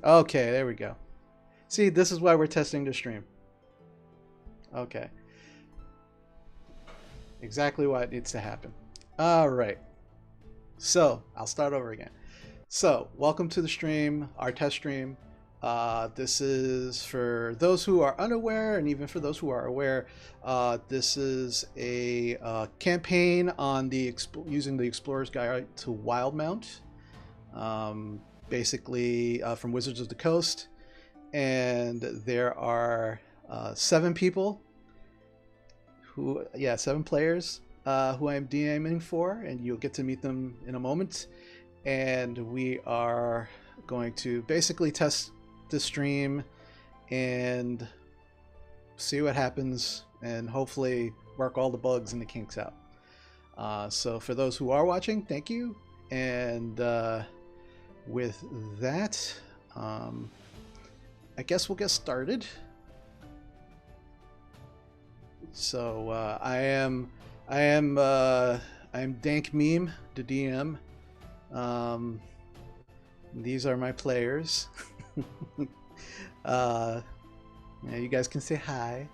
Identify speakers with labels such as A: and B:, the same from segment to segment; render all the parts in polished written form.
A: Okay, there we go. See, this is why we're testing the stream. Okay, exactly what needs to happen. All right, so I'll start over again. So, welcome to the stream, our test stream. This is for those who are unaware, and even for those who are aware. This is a campaign on the using the Explorer's Guide to Wildemount, basically from Wizards of the Coast, and there are 7 people who, yeah, 7 players who I'm DMing for, and you'll get to meet them in a moment. And we are going to basically test the stream and see what happens, and hopefully work all the bugs and the kinks out. So for those who are watching, thank you. And with that, I guess we'll get started. So I am Dank Meme, the DM. These are my players. Yeah, you guys can say hi.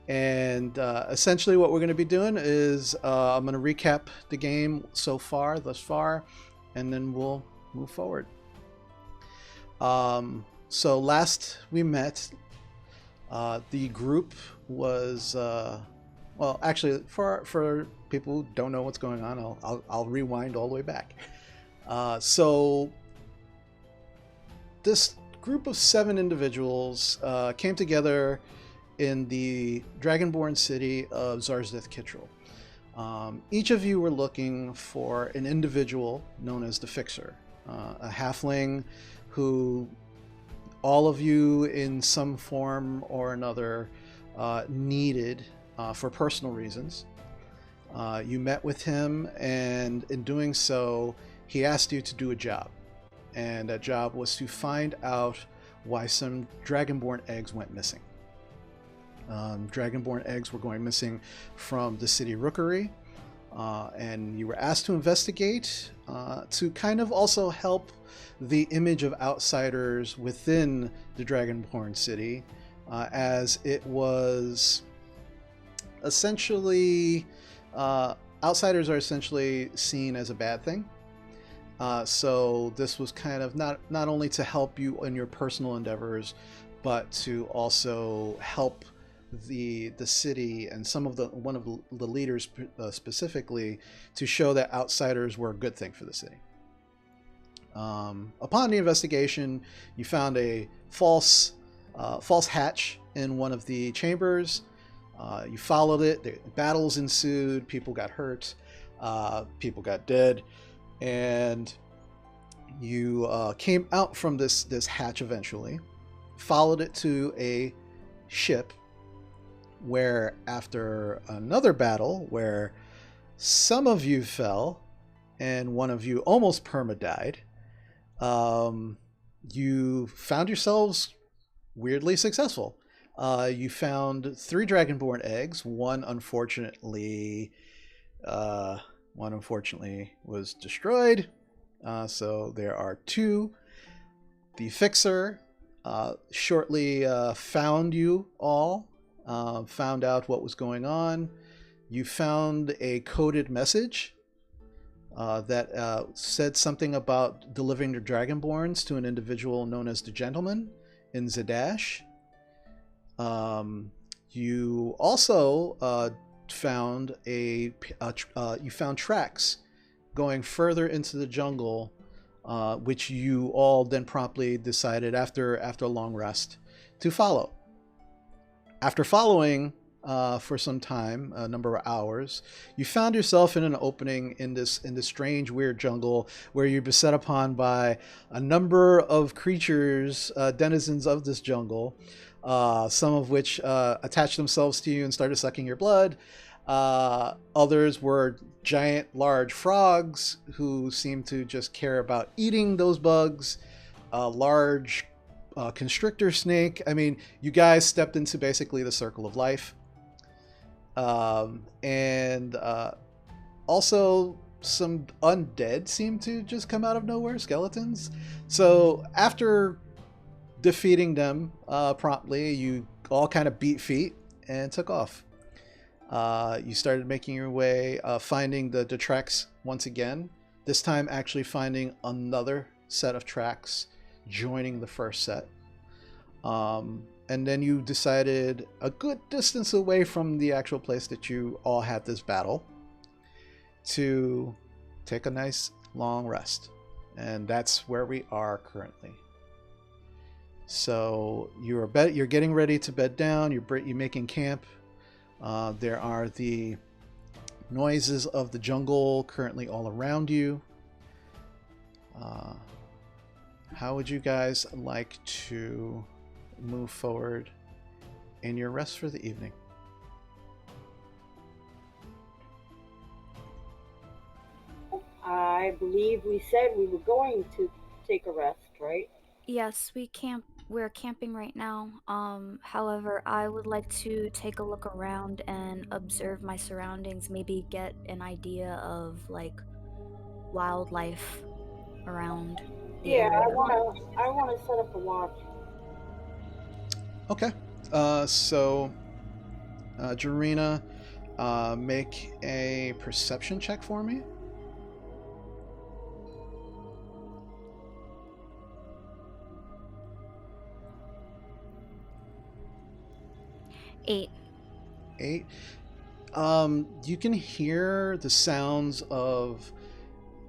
A: And essentially what we're going to be doing is I'm going to recap the game thus far, and then we'll move forward. So last we met, the group was well, actually, for people who don't know what's going on, I'll rewind all the way back. So this group of 7 individuals came together in the Dragonborn city of Zarzith Kittrell. Each of you were looking for an individual known as the Fixer, a halfling who all of you in some form or another needed for personal reasons. You met with him, and in doing so, he asked you to do a job. And that job was to find out why some Dragonborn eggs went missing. Dragonborn eggs were going missing from the city rookery, and you were asked to investigate to kind of also help the image of outsiders within the Dragonborn city, as it was essentially outsiders are essentially seen as a bad thing. So this was kind of not only to help you in your personal endeavors, but to also help the city and one of the leaders specifically, to show that outsiders were a good thing for the city. Upon the investigation, you found a false hatch in one of the chambers. You followed it. Battles ensued. People got hurt. People got dead. And you came out from this hatch eventually, followed it to a ship, where after another battle where some of you fell and one of you almost perma-died, you found yourselves weirdly successful. You found 3 Dragonborn eggs. One unfortunately was destroyed. So there are 2. The Fixer shortly found you all, found out what was going on. You found a coded message that said something about delivering the Dragonborns to an individual known as the Gentleman in Zadash. You also found you found tracks going further into the jungle, which you all then promptly decided after a long rest to follow. After following for some time, a number of hours, you found yourself in an opening in this strange, weird jungle where you're beset upon by a number of creatures, denizens of this jungle, some of which attached themselves to you and started sucking your blood. Others were giant, large frogs who seemed to just care about eating those bugs. A large constrictor snake. I mean, you guys stepped into basically the circle of life. And also some undead seem to just come out of nowhere, skeletons. So after defeating them promptly, you all kind of beat feet and took off. You started making your way, finding the tracks once again. This time actually finding another set of tracks joining the first set. And then you decided, a good distance away from the actual place that you all had this battle, to take a nice long rest. And that's where we are currently. So you're getting ready to bed down. You're making camp. There are the noises of the jungle currently all around you. How would you guys like to move forward in your rest for the evening?
B: I believe we said we were going to take a rest, right?
C: Yes, we're camping right now. However, I would like to take a look around and observe my surroundings, maybe get an idea of like wildlife around the
B: Yeah,
C: area.
B: I wanna set up a watch.
A: Okay. So, Jarina, make a perception check for me.
C: Eight.
A: 8. You can hear the sounds of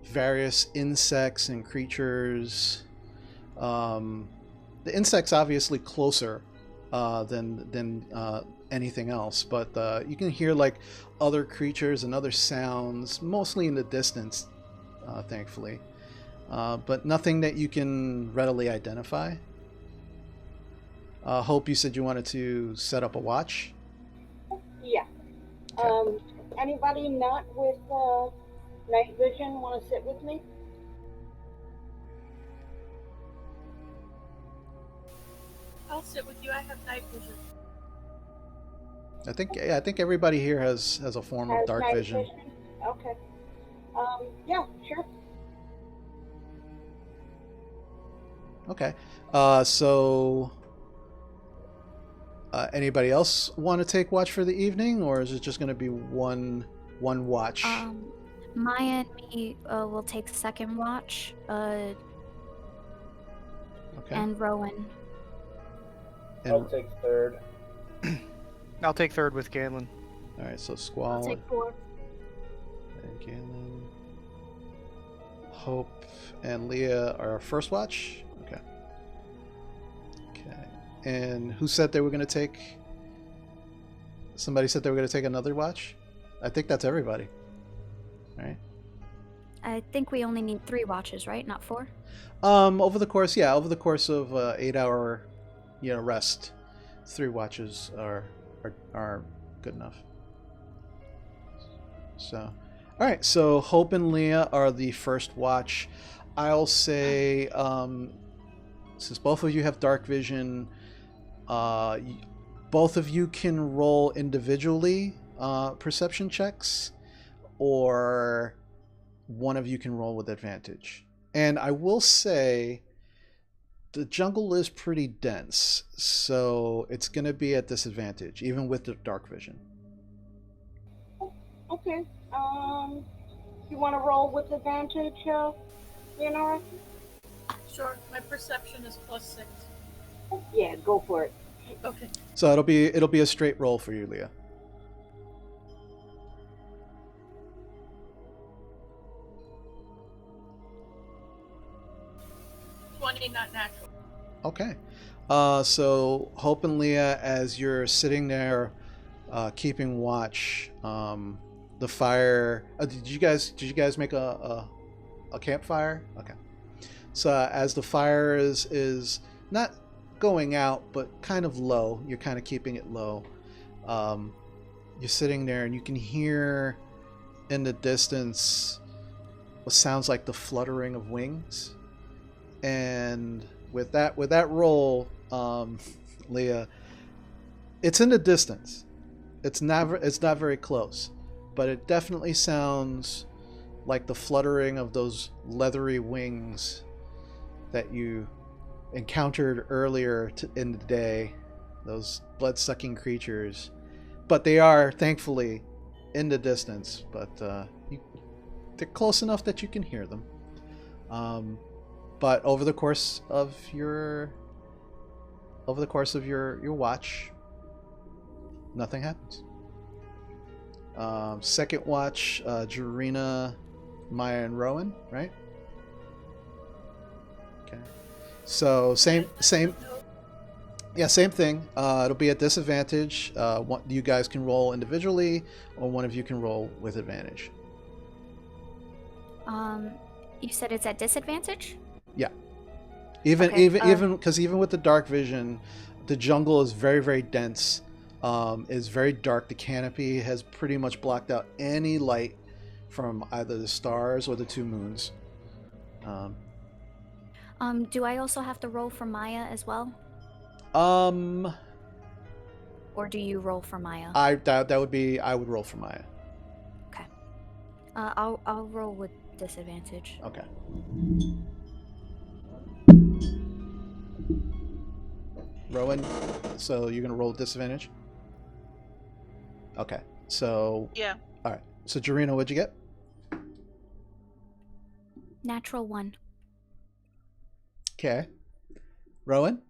A: various insects and creatures. The insects obviously closer than anything else, but you can hear like other creatures and other sounds, mostly in the distance, thankfully, but nothing that you can readily identify. Hope, you said you wanted to set up a watch.
B: Yeah.
A: Okay.
B: Anybody not with night vision want to sit with me?
D: I'll sit with you. I have night vision.
A: I think everybody here has a form of
B: Has
A: dark
B: night
A: vision.
B: Okay. Yeah, sure.
A: Okay. So anybody else want to take watch for the evening, or is it just going to be one watch?
C: Maya and me will take second watch.
A: Okay.
C: And Rowan.
E: I'll take third.
F: I'll take third with Galen.
A: All right. So Squall.
D: I'll take 4.
A: And Galen. Hope and Leah are first watch. Okay. Okay. And who said they were going to take? Somebody said they were going to take another watch. I think that's everybody. Right.
C: I think we only need 3 watches, right? Not 4?
A: Over the course of 8-hour, rest, 3 watches are good enough. So, all right. So Hope and Leah are the first watch. I'll say, since both of you have dark vision, both of you can roll individually perception checks, or one of you can roll with advantage. And I will say, the jungle is pretty dense, so it's going to be at disadvantage, even with the dark vision.
B: Okay. You want to roll with advantage, Leonora?
D: Sure. My perception is +6.
B: Yeah, go for it.
D: Okay.
A: So it'll be a straight roll for you, Leah.
D: Not natural.
A: Okay. So Hope and Leah, as you're sitting there, keeping watch, the fire. Did you guys make a campfire? Okay. So as the fire is not going out, but kind of low, you're kind of keeping it low. You're sitting there, and you can hear in the distance what sounds like the fluttering of wings. And with that roll, Leah, it's in the distance. It's not very close, but it definitely sounds like the fluttering of those leathery wings that you encountered earlier in the day, those blood-sucking creatures. But they are, thankfully, in the distance, but they're close enough that you can hear them. But over the course of your watch, nothing happens. Second watch, Jarina, Maya, and Rowan, right? Okay. So same thing. It'll be at disadvantage. You guys can roll individually, or one of you can roll with advantage.
C: You said it's at disadvantage?
A: Yeah. Even because even with the dark vision, the jungle is very, very dense. Is very dark. The canopy has pretty much blocked out any light from either the stars or the two moons.
C: Do I also have to roll for Maya as well? Or do you roll for Maya?
A: I would roll for Maya.
C: Okay. I'll roll with disadvantage.
A: Okay. Rowan, so you're gonna roll with disadvantage? Okay. So
G: Yeah.
A: all right. So Jarina, what'd you get?
C: Natural 1.
A: Okay. Rowan?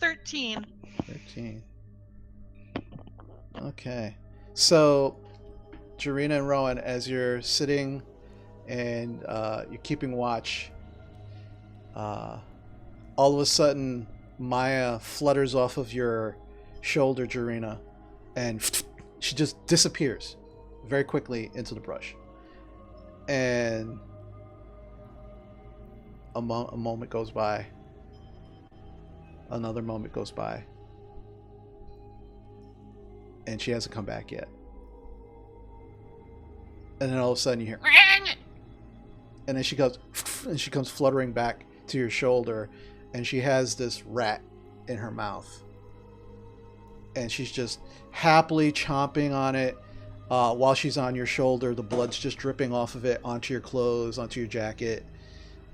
G: 13.
A: 13. Okay. So, Jarina and Rowan, as you're sitting and you're keeping watch, all of a sudden, Maya flutters off of your shoulder, Jarina, and she just disappears very quickly into the brush. And a moment goes by. Another moment goes by. And she hasn't come back yet. And then all of a sudden you hear... And then she comes fluttering back to your shoulder, and she has this rat in her mouth. And she's just happily chomping on it while she's on your shoulder. The blood's just dripping off of it onto your clothes, onto your jacket.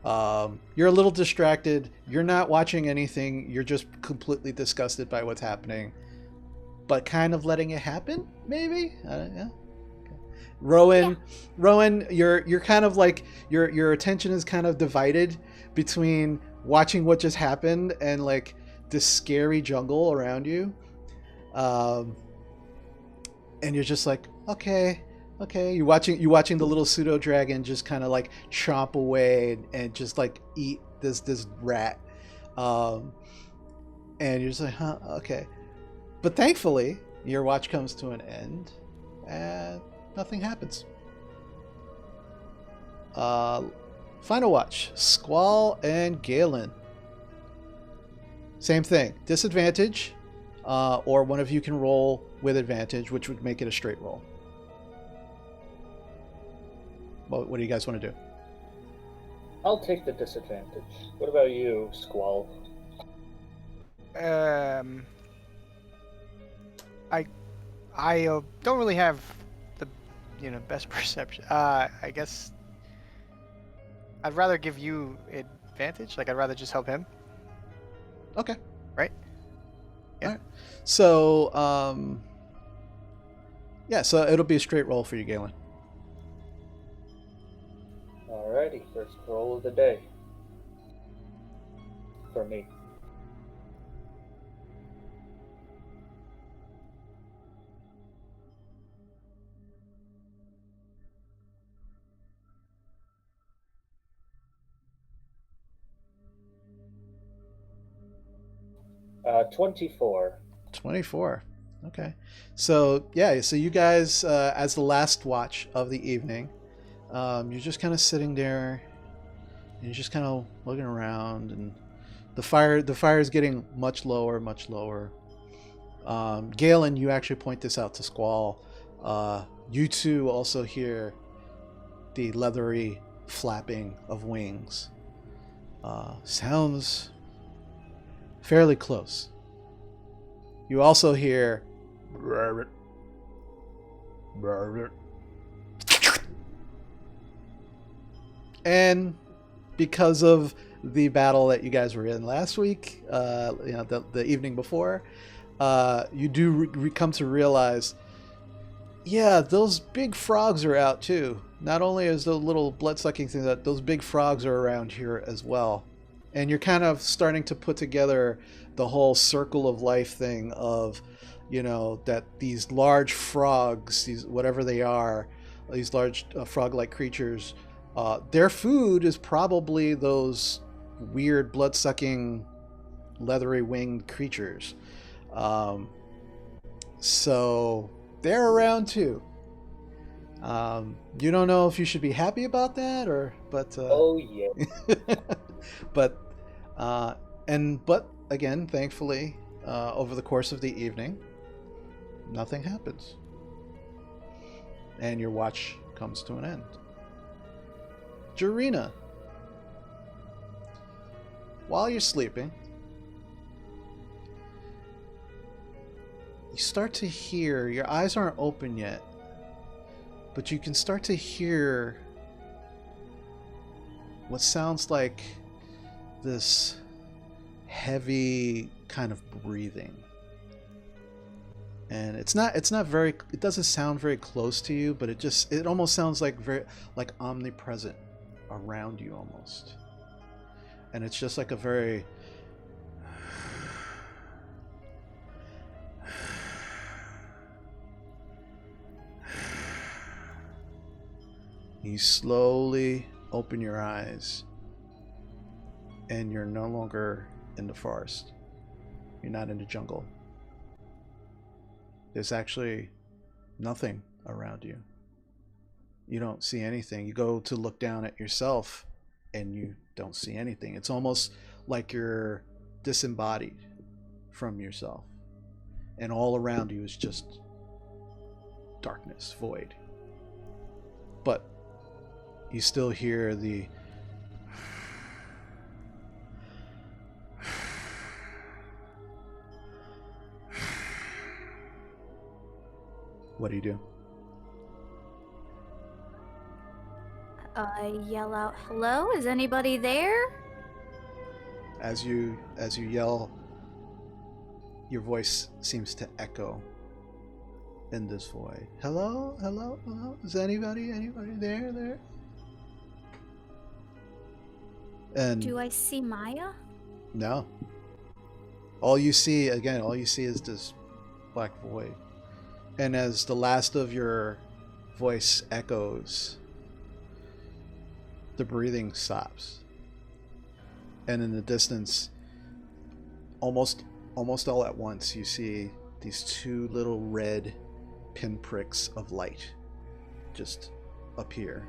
A: You're a little distracted. You're not watching anything. You're just completely disgusted by what's happening, but kind of letting it happen, maybe. Yeah. Okay. Rowan, you're kind of like your attention is kind of divided between watching what just happened and like this scary jungle around you, and you're just like, okay. You're watching the little pseudo dragon just kind of like chomp away and just like eat this rat, and you're just like, huh, okay. But thankfully, your watch comes to an end, and nothing happens. Final watch, Squall and Galen. Same thing, disadvantage, or one of you can roll with advantage, which would make it a straight roll. What do you guys want to do?
E: I'll take the disadvantage. What about you, Squall?
F: I don't really have the best perception. I guess I'd rather give you advantage. Like I'd rather just help him.
A: Okay.
F: Right? Yeah.
A: All right. So so it'll be a straight roll for you, Galen.
E: Alrighty, first roll of the day. For me. Uh, 24.
A: 24. Okay. So so you guys, as the last watch of the evening, you're just kind of sitting there, and you're just kind of looking around, and the fire is getting much lower. Galen, you actually point this out to Squall. You two also hear the leathery flapping of wings. Sounds fairly close. You also hear And because of the battle that you guys were in last week, the evening before, you do come to realize, yeah, those big frogs are out too. Not only is the little blood-sucking thing, that those big frogs are around here as well. And you're kind of starting to put together the whole circle of life thing of, that these large frogs, these whatever they are, these large frog-like creatures, their food is probably those weird blood-sucking, leathery winged creatures. So they're around too. You don't know if you should be happy about that but
E: Oh yeah.
A: but again, thankfully, over the course of the evening, nothing happens, and your watch comes to an end. Jarina, while you're sleeping, you start to hear, your eyes aren't open yet, but you can start to hear what sounds like this heavy kind of breathing. And it doesn't sound very close to you, but it almost sounds like like omnipresent around you almost. And it's just like a very You slowly open your eyes, and you're no longer in the forest. You're not in the jungle. There's actually nothing around you. You don't see anything. You go to look down at yourself, and you don't see anything. It's almost like you're disembodied from yourself. And all around you is just darkness, void. But you still hear the What do you do?
C: I yell out, "Hello? Is anybody there?"
A: As you yell, your voice seems to echo in this void. Hello? Hello? Hello? Is anybody there? And
C: Do I see Maya?
A: no. All you see is this black void. And as the last of your voice echoes, the breathing stops. And in the distance, almost all at once, you see these two little red pinpricks of light just appear.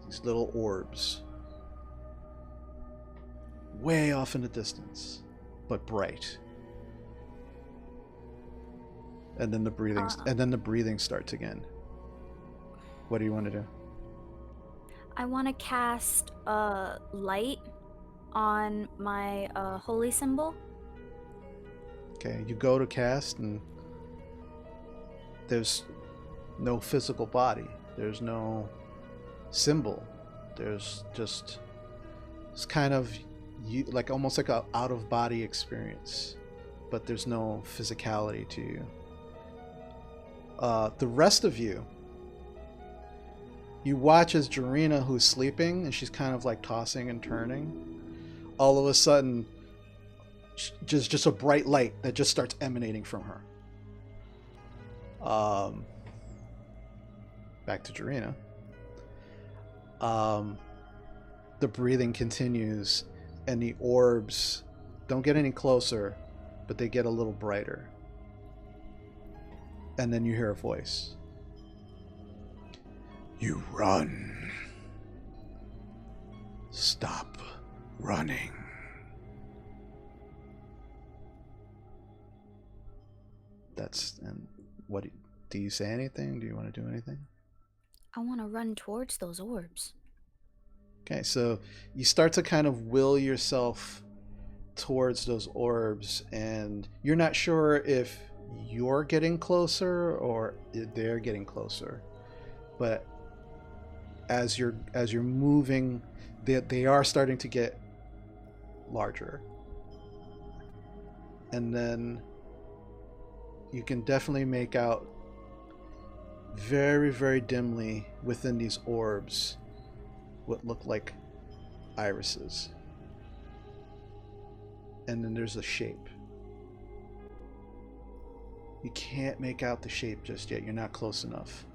A: These little orbs. Way off in the distance, but bright. And then the breathing starts again. What do you want to do?
C: I want to cast light on my holy symbol.
A: Okay, you go to cast, and there's no physical body. There's no symbol. There's just, it's kind of like almost like a out of body experience, but there's no physicality to you. The rest of you watch as Jarina, who's sleeping, and she's kind of like tossing and turning. All of a sudden, just a bright light that just starts emanating from her. Back to Jarina. The breathing continues, and the orbs don't get any closer, but they get a little brighter. And then you hear a voice. You run. Stop running. And what do you say anything? Do you want to do anything?
C: I want to run towards those orbs.
A: Okay, so you start to kind of will yourself towards those orbs, and you're not sure if you're getting closer or they're getting closer. But as you're moving, they are starting to get larger. And then you can definitely make out very, very dimly within these orbs what look like irises. And then there's a shape. You can't make out the shape just yet. You're not close enough.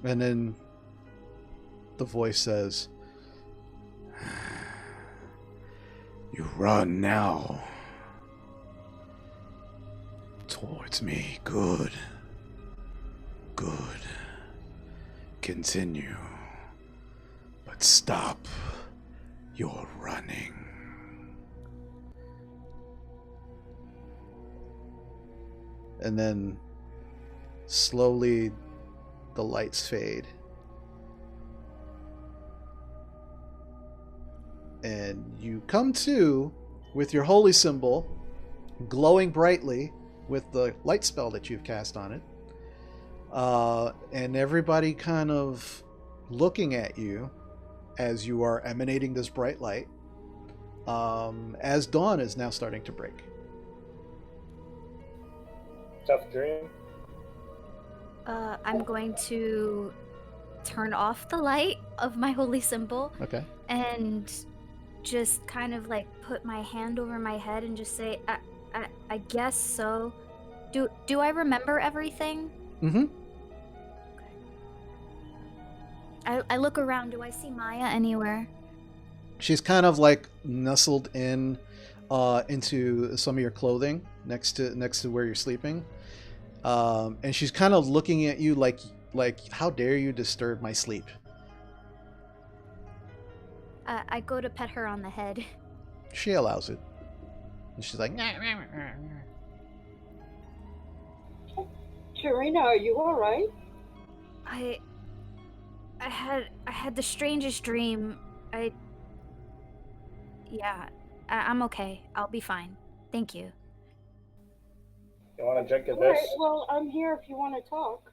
A: And then the voice says, "You run now towards me. Good. Good. Continue. But stop your running." And then slowly the lights fade. And you come to with your holy symbol glowing brightly with the light spell that you've cast on it. And everybody kind of looking at you as you are emanating this bright light, as dawn is now starting to break.
E: Tough dream.
C: I'm going to turn off the light of my holy symbol.
A: Okay.
C: And just kind of like put my hand over my head and just say, I guess so. Do I remember everything?
A: Mm-hmm.
C: I look around. Do I see Maya anywhere?
A: She's kind of like nestled in into some of your clothing next to where you're sleeping, and she's kind of looking at you like how dare you disturb my sleep?
C: I go to pet her on the head.
A: She allows it, and she's like,
B: Sharina, are you all right?
C: I had the strangest dream. I'm okay. I'll be fine. Thank you.
E: You want to drink of
B: All right,
E: this?
B: well, I'm here if you want to talk.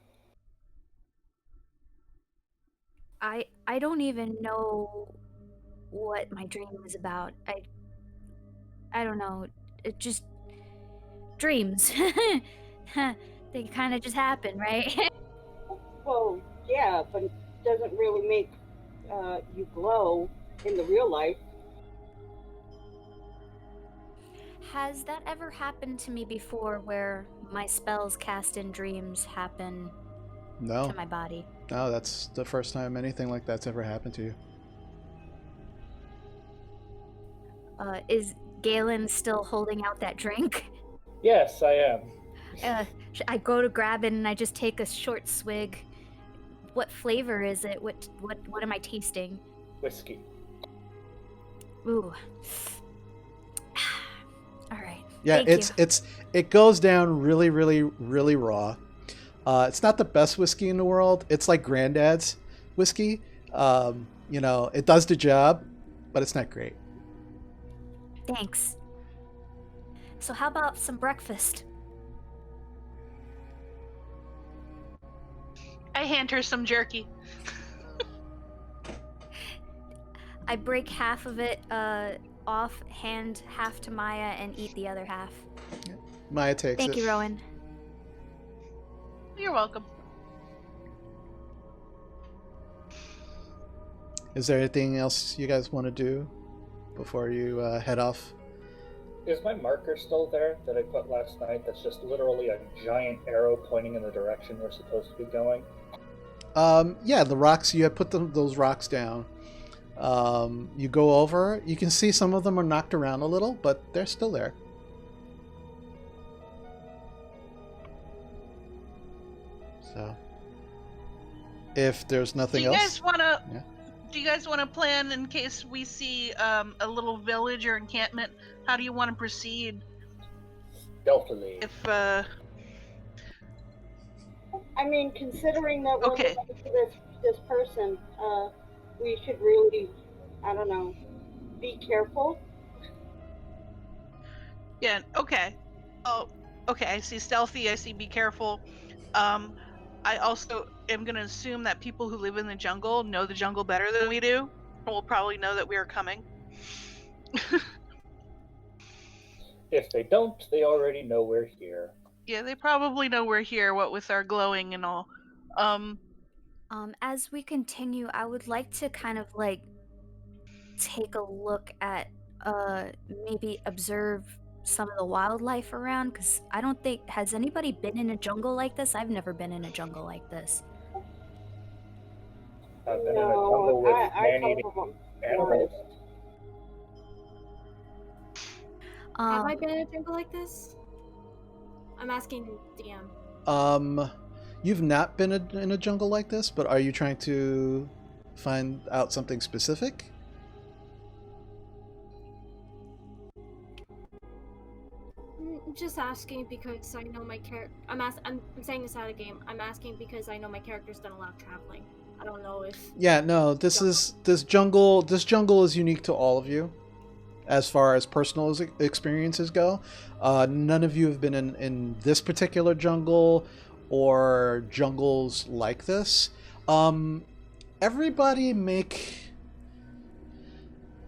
C: I don't even know what my dream was about. I don't know. It just dreams. They kind of just happen, right?
B: Well, yeah, but it doesn't really make you glow in the real life.
C: Has that ever happened to me before where my spells cast in dreams happen
A: no,
C: to my body?
A: no, that's the first time anything like that's ever happened to you.
C: Is Galen still holding out that drink?
E: Yes, I am.
C: I go to grab it and I just take a short swig. What flavor is it? What am I tasting?
E: Whiskey.
C: Ooh. All right.
A: Yeah,
C: Thank you.
A: it goes down really, really, really raw. It's not the best whiskey in the world. It's like Granddad's whiskey. It does the job, but it's not great.
C: Thanks. So how about some breakfast?
G: I hand her some jerky.
C: I break half of it off, hand half to Maya, and eat the other half.
A: Maya takes it.
C: Thank you, Rowan.
G: You're welcome.
A: Is there anything else you guys want to do before you head off?
E: Is my marker still there that I put last night that's just literally a giant arrow pointing in the direction we're supposed to be going?
A: Yeah, the rocks, you have put those rocks down. You go over, you can see some of them are knocked around a little, but they're still there. So, if there's nothing else...
G: Do you guys want to plan in case we see a little village or encampment? How do you want to proceed?
E: Stealthily.
G: If
B: I mean, considering that we're
G: Okay.
B: looking for this person, we should really, I don't know, be careful.
G: Yeah, okay. Oh, Okay, I see stealthy. I see be careful. I also am gonna assume that people who live in the jungle know the jungle better than we do. Will probably know that we are coming.
E: If they don't, they already know we're here.
G: Yeah, they probably know we're here. What with our glowing and all.
C: As we continue, I would like to kind of like take a look at maybe observe some of the wildlife around, because I don't think, has anybody been in a jungle like this? I've never been in a jungle like this.
E: I've been in a
B: No,
E: jungle with
B: I
E: man-eating
B: come from
E: animals.
H: Have I been in a jungle like this? I'm asking DM.
A: You've not been in a jungle like this, but are you trying to find out something specific?
H: Just asking because I know my character. I'm saying this out of game. I'm asking because I know my character's done a lot of traveling. I don't know if.
A: Yeah, no. This jungle is unique to all of you, as far as personal experiences go. None of you have been in this particular jungle or jungles like this. Everybody make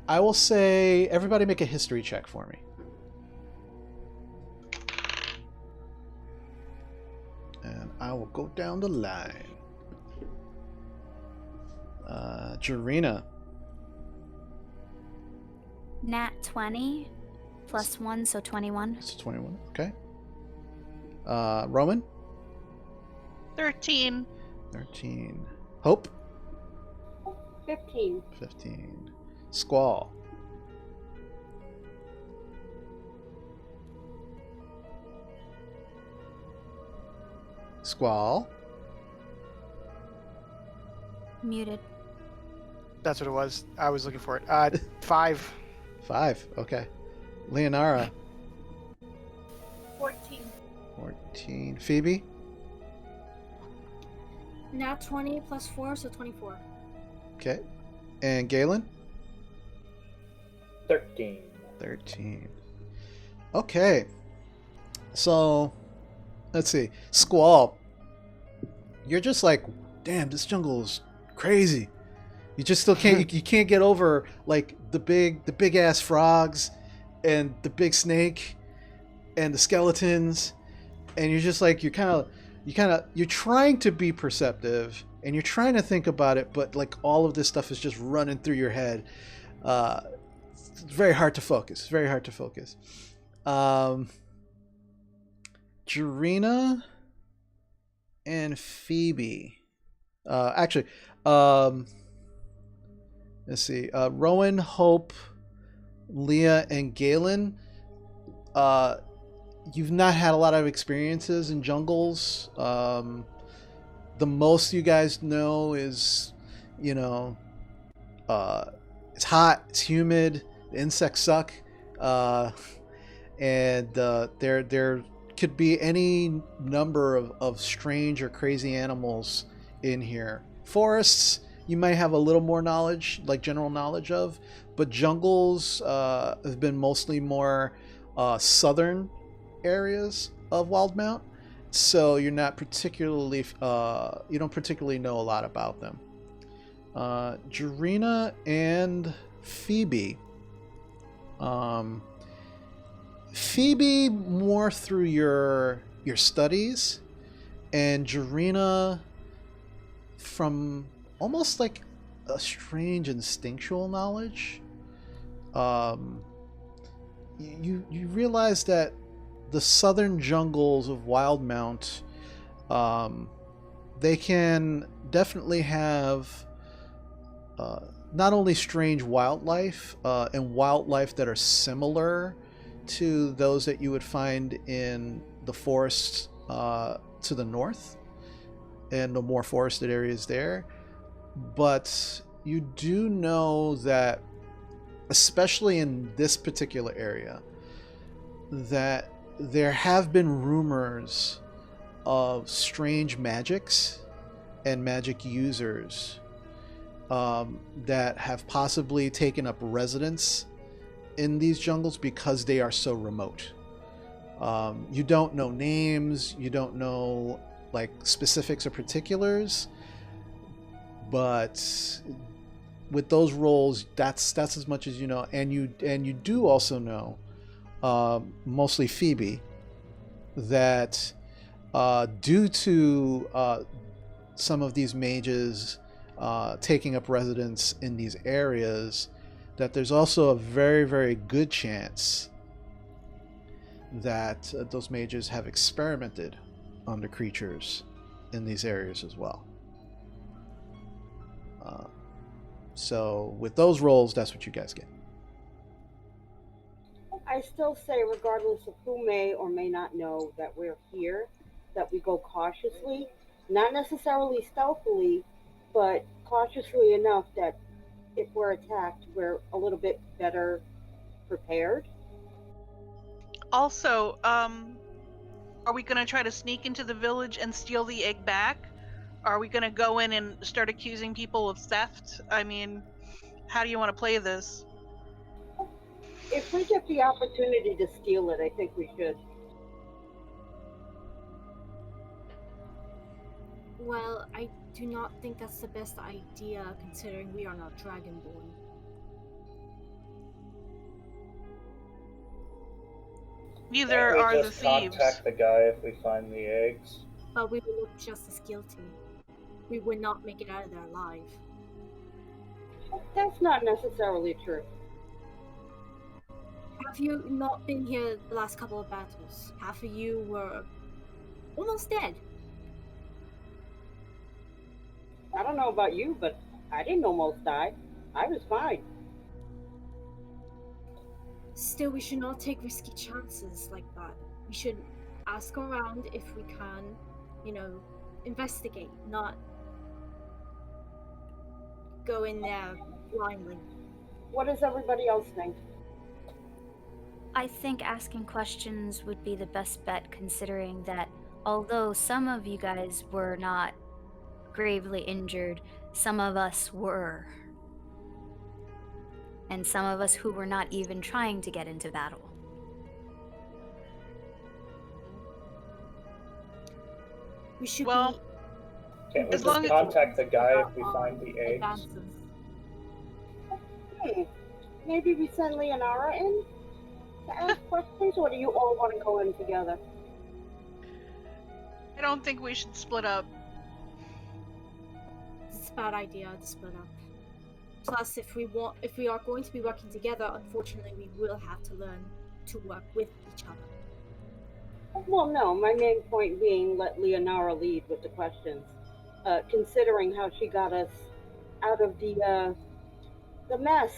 A: a history check for me. And I will go down the line. Jarina.
C: Nat 20 plus 1, so 21.
A: It's 21. Okay. Roman.
G: 13.
A: 13. Hope.
B: 15.
A: 15. Squall. Squall.
C: Muted.
F: That's what it was. I was looking for it. 5.
A: 5. Okay. Leonara.
D: 14.
A: 14. Phoebe.
H: Nat 20 plus 4, so 24.
A: Okay. And Galen.
E: 13.
A: 13. Okay. So, let's see. Squall. You're just like, damn, this jungle is crazy. You just still can't. You can't get over like the big ass frogs, and the big snake, and the skeletons, and you're just like you're trying to be perceptive, and you're trying to think about it, but like all of this stuff is just running through your head. It's very hard to focus. Very hard to focus. Jarina and Phoebe. Actually, let's see. Rowan, Hope, Leah, and Galen. You've not had a lot of experiences in jungles. The most you guys know is, it's hot, it's humid, the insects suck, and there could be any number of strange or crazy animals in here. Forests, you might have a little more knowledge, like general knowledge of, but jungles have been mostly more southern areas of Wildemount, so you're not particularly you don't particularly know a lot about them. Jarina and Phoebe. Phoebe more through your studies, and Jarina from almost like a strange instinctual knowledge. You realize that the southern jungles of Wildemount, they can definitely have not only strange wildlife and wildlife that are similar to those that you would find in the forests to the north and the more forested areas there, but you do know that, especially in this particular area, that there have been rumors of strange magics and magic users that have possibly taken up residence in these jungles because they are so remote. You don't know names, you don't know like specifics or particulars, but with those roles, that's as much as you know. And you do also know, mostly Phoebe, that due to some of these mages taking up residence in these areas, that there's also a very, very good chance that those mages have experimented on the creatures in these areas as well. So with those rolls, that's what you guys get.
B: I still say, regardless of who may or may not know that we're here, that we go cautiously, not necessarily stealthily, but cautiously enough that if we're attacked, we're a little bit better prepared.
G: Also, are we gonna try to sneak into the village and steal the egg back? Are we gonna go in and start accusing people of theft? I mean, how do you want to play this?
B: If we get the opportunity to steal it, I think we should.
H: Well, I do not think that's the best idea, considering we are not dragonborn.
G: Neither
E: We
G: are the
E: just
G: thieves.
E: contact the guy if we find the eggs.
H: But we will look just as guilty. We would not make it out of there alive.
B: That's not necessarily true.
H: Have you not been here the last couple of battles? Half of you were almost dead.
B: I don't know about you, but I didn't almost die. I was fine.
H: Still, we should not take risky chances like that. We should ask around if we can, investigate, not go in there blindly.
B: What does everybody else think?
C: I think asking questions would be the best bet, considering that although some of you guys were not gravely injured, some of us were. And some of us who were not even trying to get into battle.
H: We should
G: Well,
E: Can't we
G: As
E: just
G: long as-
E: contact the guy if we find the eggs?
H: advances.
B: Maybe we send Leonara in to ask questions, or do you all want to go in together?
G: I don't think we should split up.
H: It's a bad idea to split up. Plus, if we are going to be working together, unfortunately, we will have to learn to work with each other.
B: Well, no, my main point being let Leonara lead with the questions. Considering how she got us out of the mess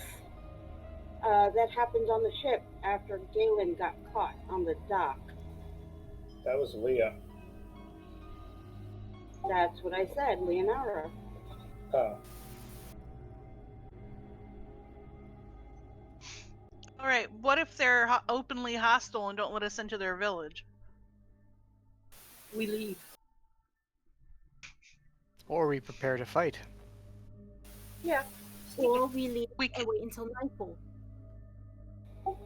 B: that happened on the ship after Galen got caught on the dock.
E: That was Leah.
B: That's what I said, Leonara.
E: Oh.
G: All right, what if they're openly hostile and don't let us into their village?
D: We leave.
F: Or we prepare to fight.
B: Yeah.
H: Or we leave
G: We
H: and
G: can-
H: wait until nightfall.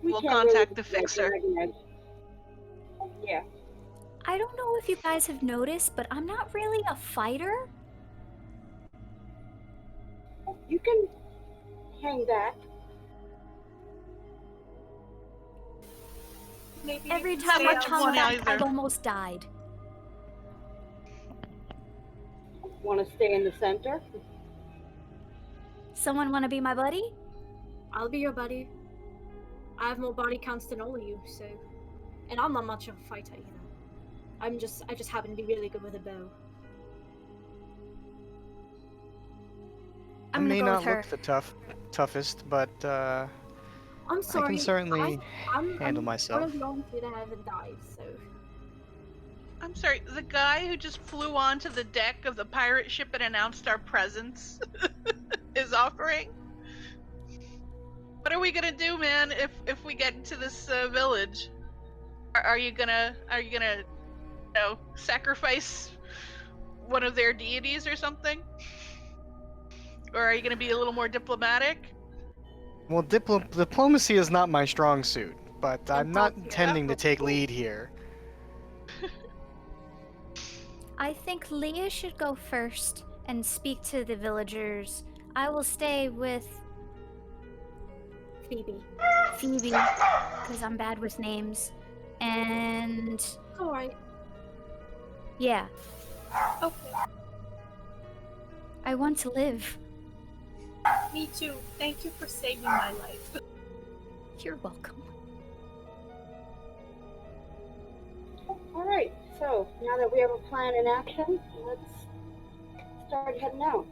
G: We'll
B: can't
G: contact
B: really
G: the
B: do that
G: fixer.
B: Dragon Edge. Yeah.
C: I don't know if you guys have noticed, but I'm not really a fighter.
B: You can hang back.
D: Maybe
C: Every
D: we can
C: time
D: stay
C: I
D: out
C: come
G: one
C: back,
G: either.
C: I've almost died.
B: Want to stay in the center?
C: Someone want to be my buddy?
H: I'll be your buddy. I have more body counts than all of you, so, and I'm not much of a fighter either. I just happen to be really good with a bow.
F: I
C: I'm
F: may
C: gonna go
F: not
C: with her.
F: look the toughest, but
H: I'm sorry.
F: I can certainly
H: I'm
F: handle myself.
H: I'm long that I haven't died, so.
G: I'm sorry, the guy who just flew onto the deck of the pirate ship and announced our presence is offering? What are we gonna do, man, if we get into this village? Are you gonna sacrifice one of their deities or something? Or are you gonna be a little more diplomatic?
F: Well, diplomacy is not my strong suit. but
H: And
F: I'm not
H: Bob,
F: intending to
H: yeah.
F: take lead here.
C: I think Leah should go first and speak to the villagers. I will stay with
H: Phoebe.
C: Phoebe, because I'm bad with names. And
H: It's alright.
C: yeah,
D: Okay,
C: I want to live.
D: me too. Thank you for saving my life.
C: You're welcome.
B: All right. So now that we have a plan in action, let's start heading out.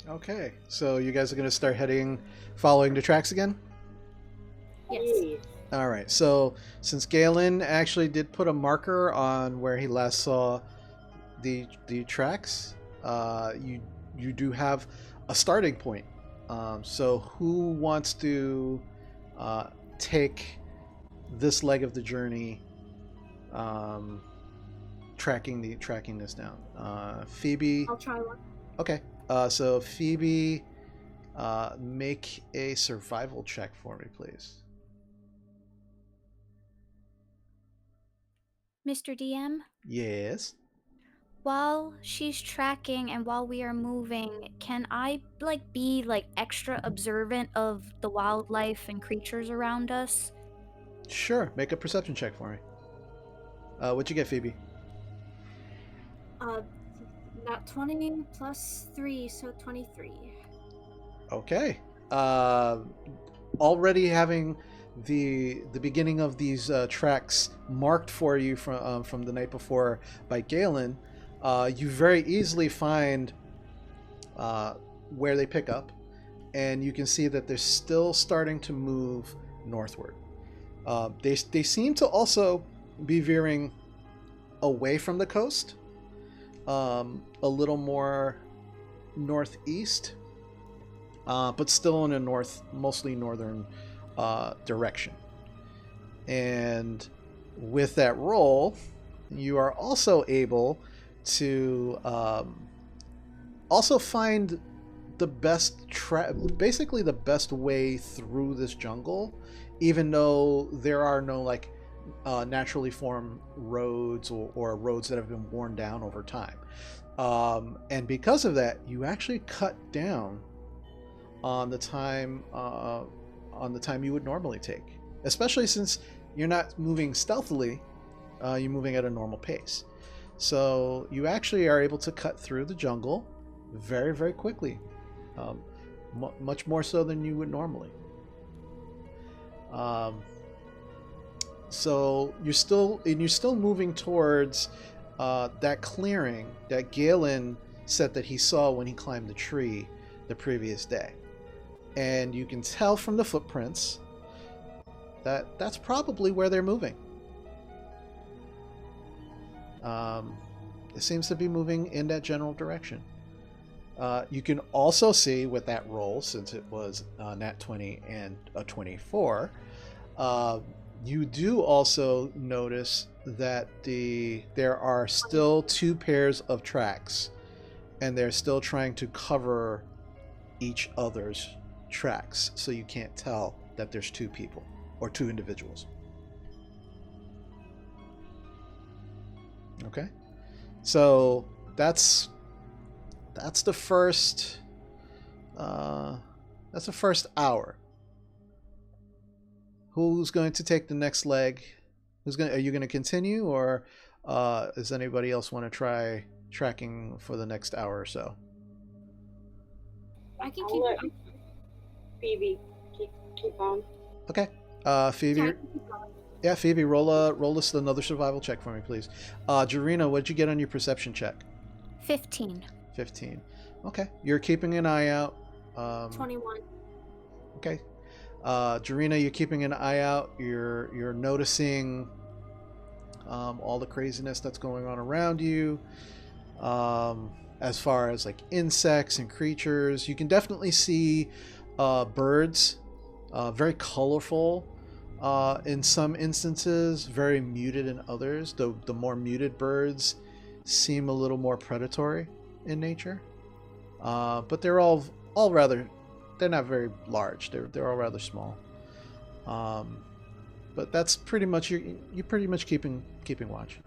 A: Okay, so you guys are going to start following the tracks again?
H: Yes.
A: All right, so since Galen actually did put a marker on where he last saw the tracks, you do have a starting point. So who wants to take this leg of the journey, tracking this down? Phoebe.
H: I'll try one.
A: Okay. So Phoebe, make a survival check for me, please.
C: Mr. DM,
A: Yes.
C: while she's tracking and while we are moving, can I be extra observant of the wildlife and creatures around us?
A: Sure. Make a perception check for me. What'd you get, Phoebe?
H: Not 20 plus 3, so 23.
A: Okay. Already having the beginning of these tracks marked for you from the night before by Galen, you very easily find where they pick up, and you can see that they're still starting to move northward. They seem to also be veering away from the coast, a little more northeast, but still in a mostly northern direction. And with that roll, you are also able to also find the best basically the best way through this jungle, even though there are no naturally formed roads or roads that have been worn down over time. And because of that, you actually cut down on the time you would normally take, especially since you're not moving stealthily, you're moving at a normal pace. So you actually are able to cut through the jungle very, very quickly, much more so than you would normally. So you're still moving towards that clearing that Galen said that he saw when he climbed the tree the previous day. And you can tell from the footprints that that's probably where they're moving. It seems to be moving in that general direction. You can also see with that roll, since it was nat 20 and a 24, you do also notice that there are still 2 pairs of tracks, and they're still trying to cover each other's tracks, so you can't tell that there's 2 people or 2 individuals. Okay, so that's the first hour. Who's going to take the next leg? Are you going to continue, or does anybody else want to try tracking for the next hour or so?
H: I can
B: I'll
H: keep
B: let
H: going.
B: Phoebe keep on.
A: Okay. Phoebe.
H: Yeah, I can keep going.
A: Yeah, Phoebe, roll us another survival check for me, please. Jarina, what'd you get on your perception check?
C: 15.
A: 15. Okay. You're keeping an eye out.
H: 21.
A: Okay. Jarina, you're keeping an eye out. You're noticing all the craziness that's going on around you. As far as insects and creatures, you can definitely see birds, very colorful in some instances, very muted in others. The more muted birds seem a little more predatory in nature, but they're all rather. They're not very large. They're all rather small. But that's pretty much you're pretty much keeping watch.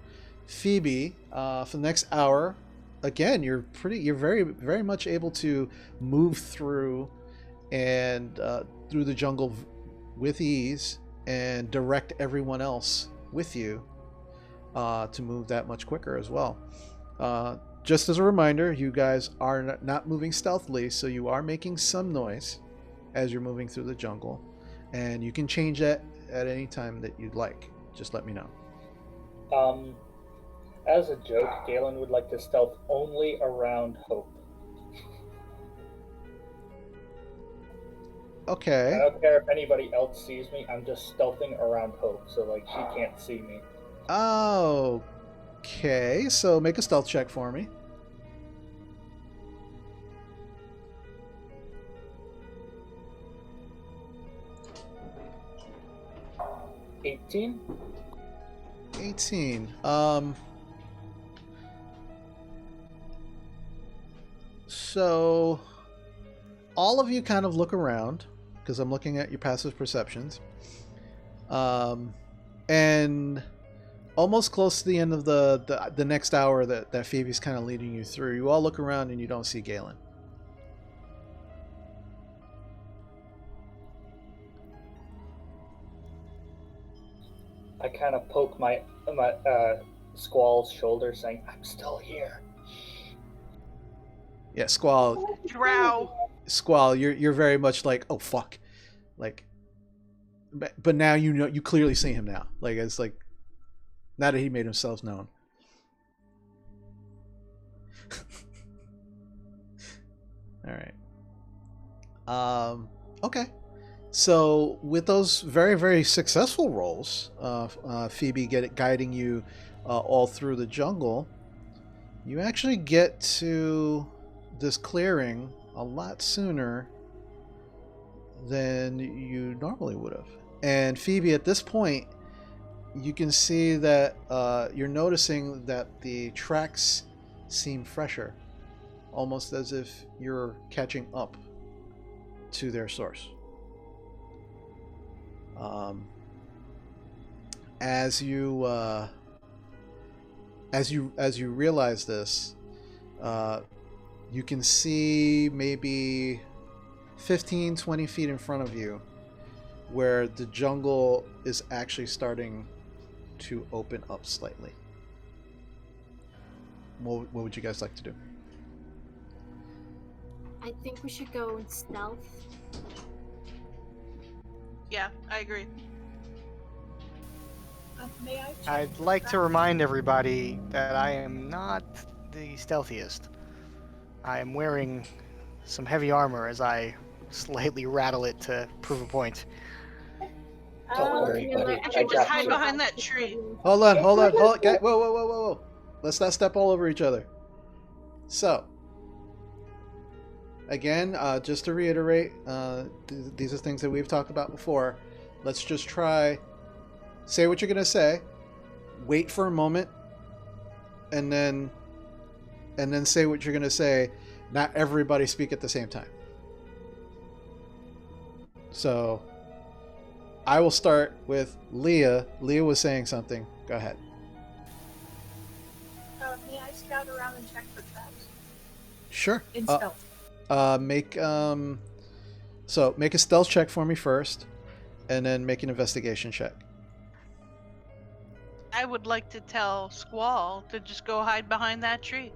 A: Phoebe, for the next hour, again, you're very much able to move through and through the jungle with ease and direct everyone else with you to move that much quicker as well. Just as a reminder, you guys are not moving stealthily, so you are making some noise as you're moving through the jungle, and you can change that at any time that you'd like. Just let me know.
E: As a joke, Galen would like to stealth only around Hope.
A: Okay.
E: I don't care if anybody else sees me, I'm just stealthing around Hope, so like she can't see me.
A: Okay, so make a stealth check for me.
E: $18.
A: 18. So all of you kind of look around because I'm looking at your passive perceptions. And almost close to the end of the next hour that Phoebe's kind of leading you through, you all look around and you don't see Galen.
E: I kind of poke my Squall's shoulder, saying, "I'm still here."
A: Yeah, Squall.
G: Drow.
A: Squall, you're very much like, oh fuck, like, but now you know, you clearly see him now. Like, it's like, now that he made himself known. All right. Okay. So with those very, very successful rolls, Phoebe guiding you all through the jungle, you actually get to this clearing a lot sooner than you normally would have. And Phoebe, at this point, you can see that you're noticing that the tracks seem fresher, almost as if you're catching up to their source. As you realize this, you can see maybe 15-20 feet in front of you where the jungle is actually starting to open up slightly. What would you guys like to do?
H: I think we should go in stealth.
G: Yeah, I agree.
D: May I check
F: I'd like to remind everybody that I am not the stealthiest. I am wearing some heavy armor as I slightly rattle it to prove a point.
E: Don't worry, buddy.
G: You
E: I
G: should just
E: got
G: hide
E: you.
G: behind that tree.
A: Hold on. Whoa. Let's not step all over each other. So, again, just to reiterate, these are things that we've talked about before. Let's just try, say what you're going to say, wait for a moment, and then say what you're going to say. Not everybody speak at the same time. So, I will start with Leah. Leah was saying something. Go ahead.
D: may I scout around and check for traps?
A: Sure.
D: In stealth.
A: Make a stealth check for me first, and then make an investigation check.
G: I would like to tell Squall to just go hide behind that tree.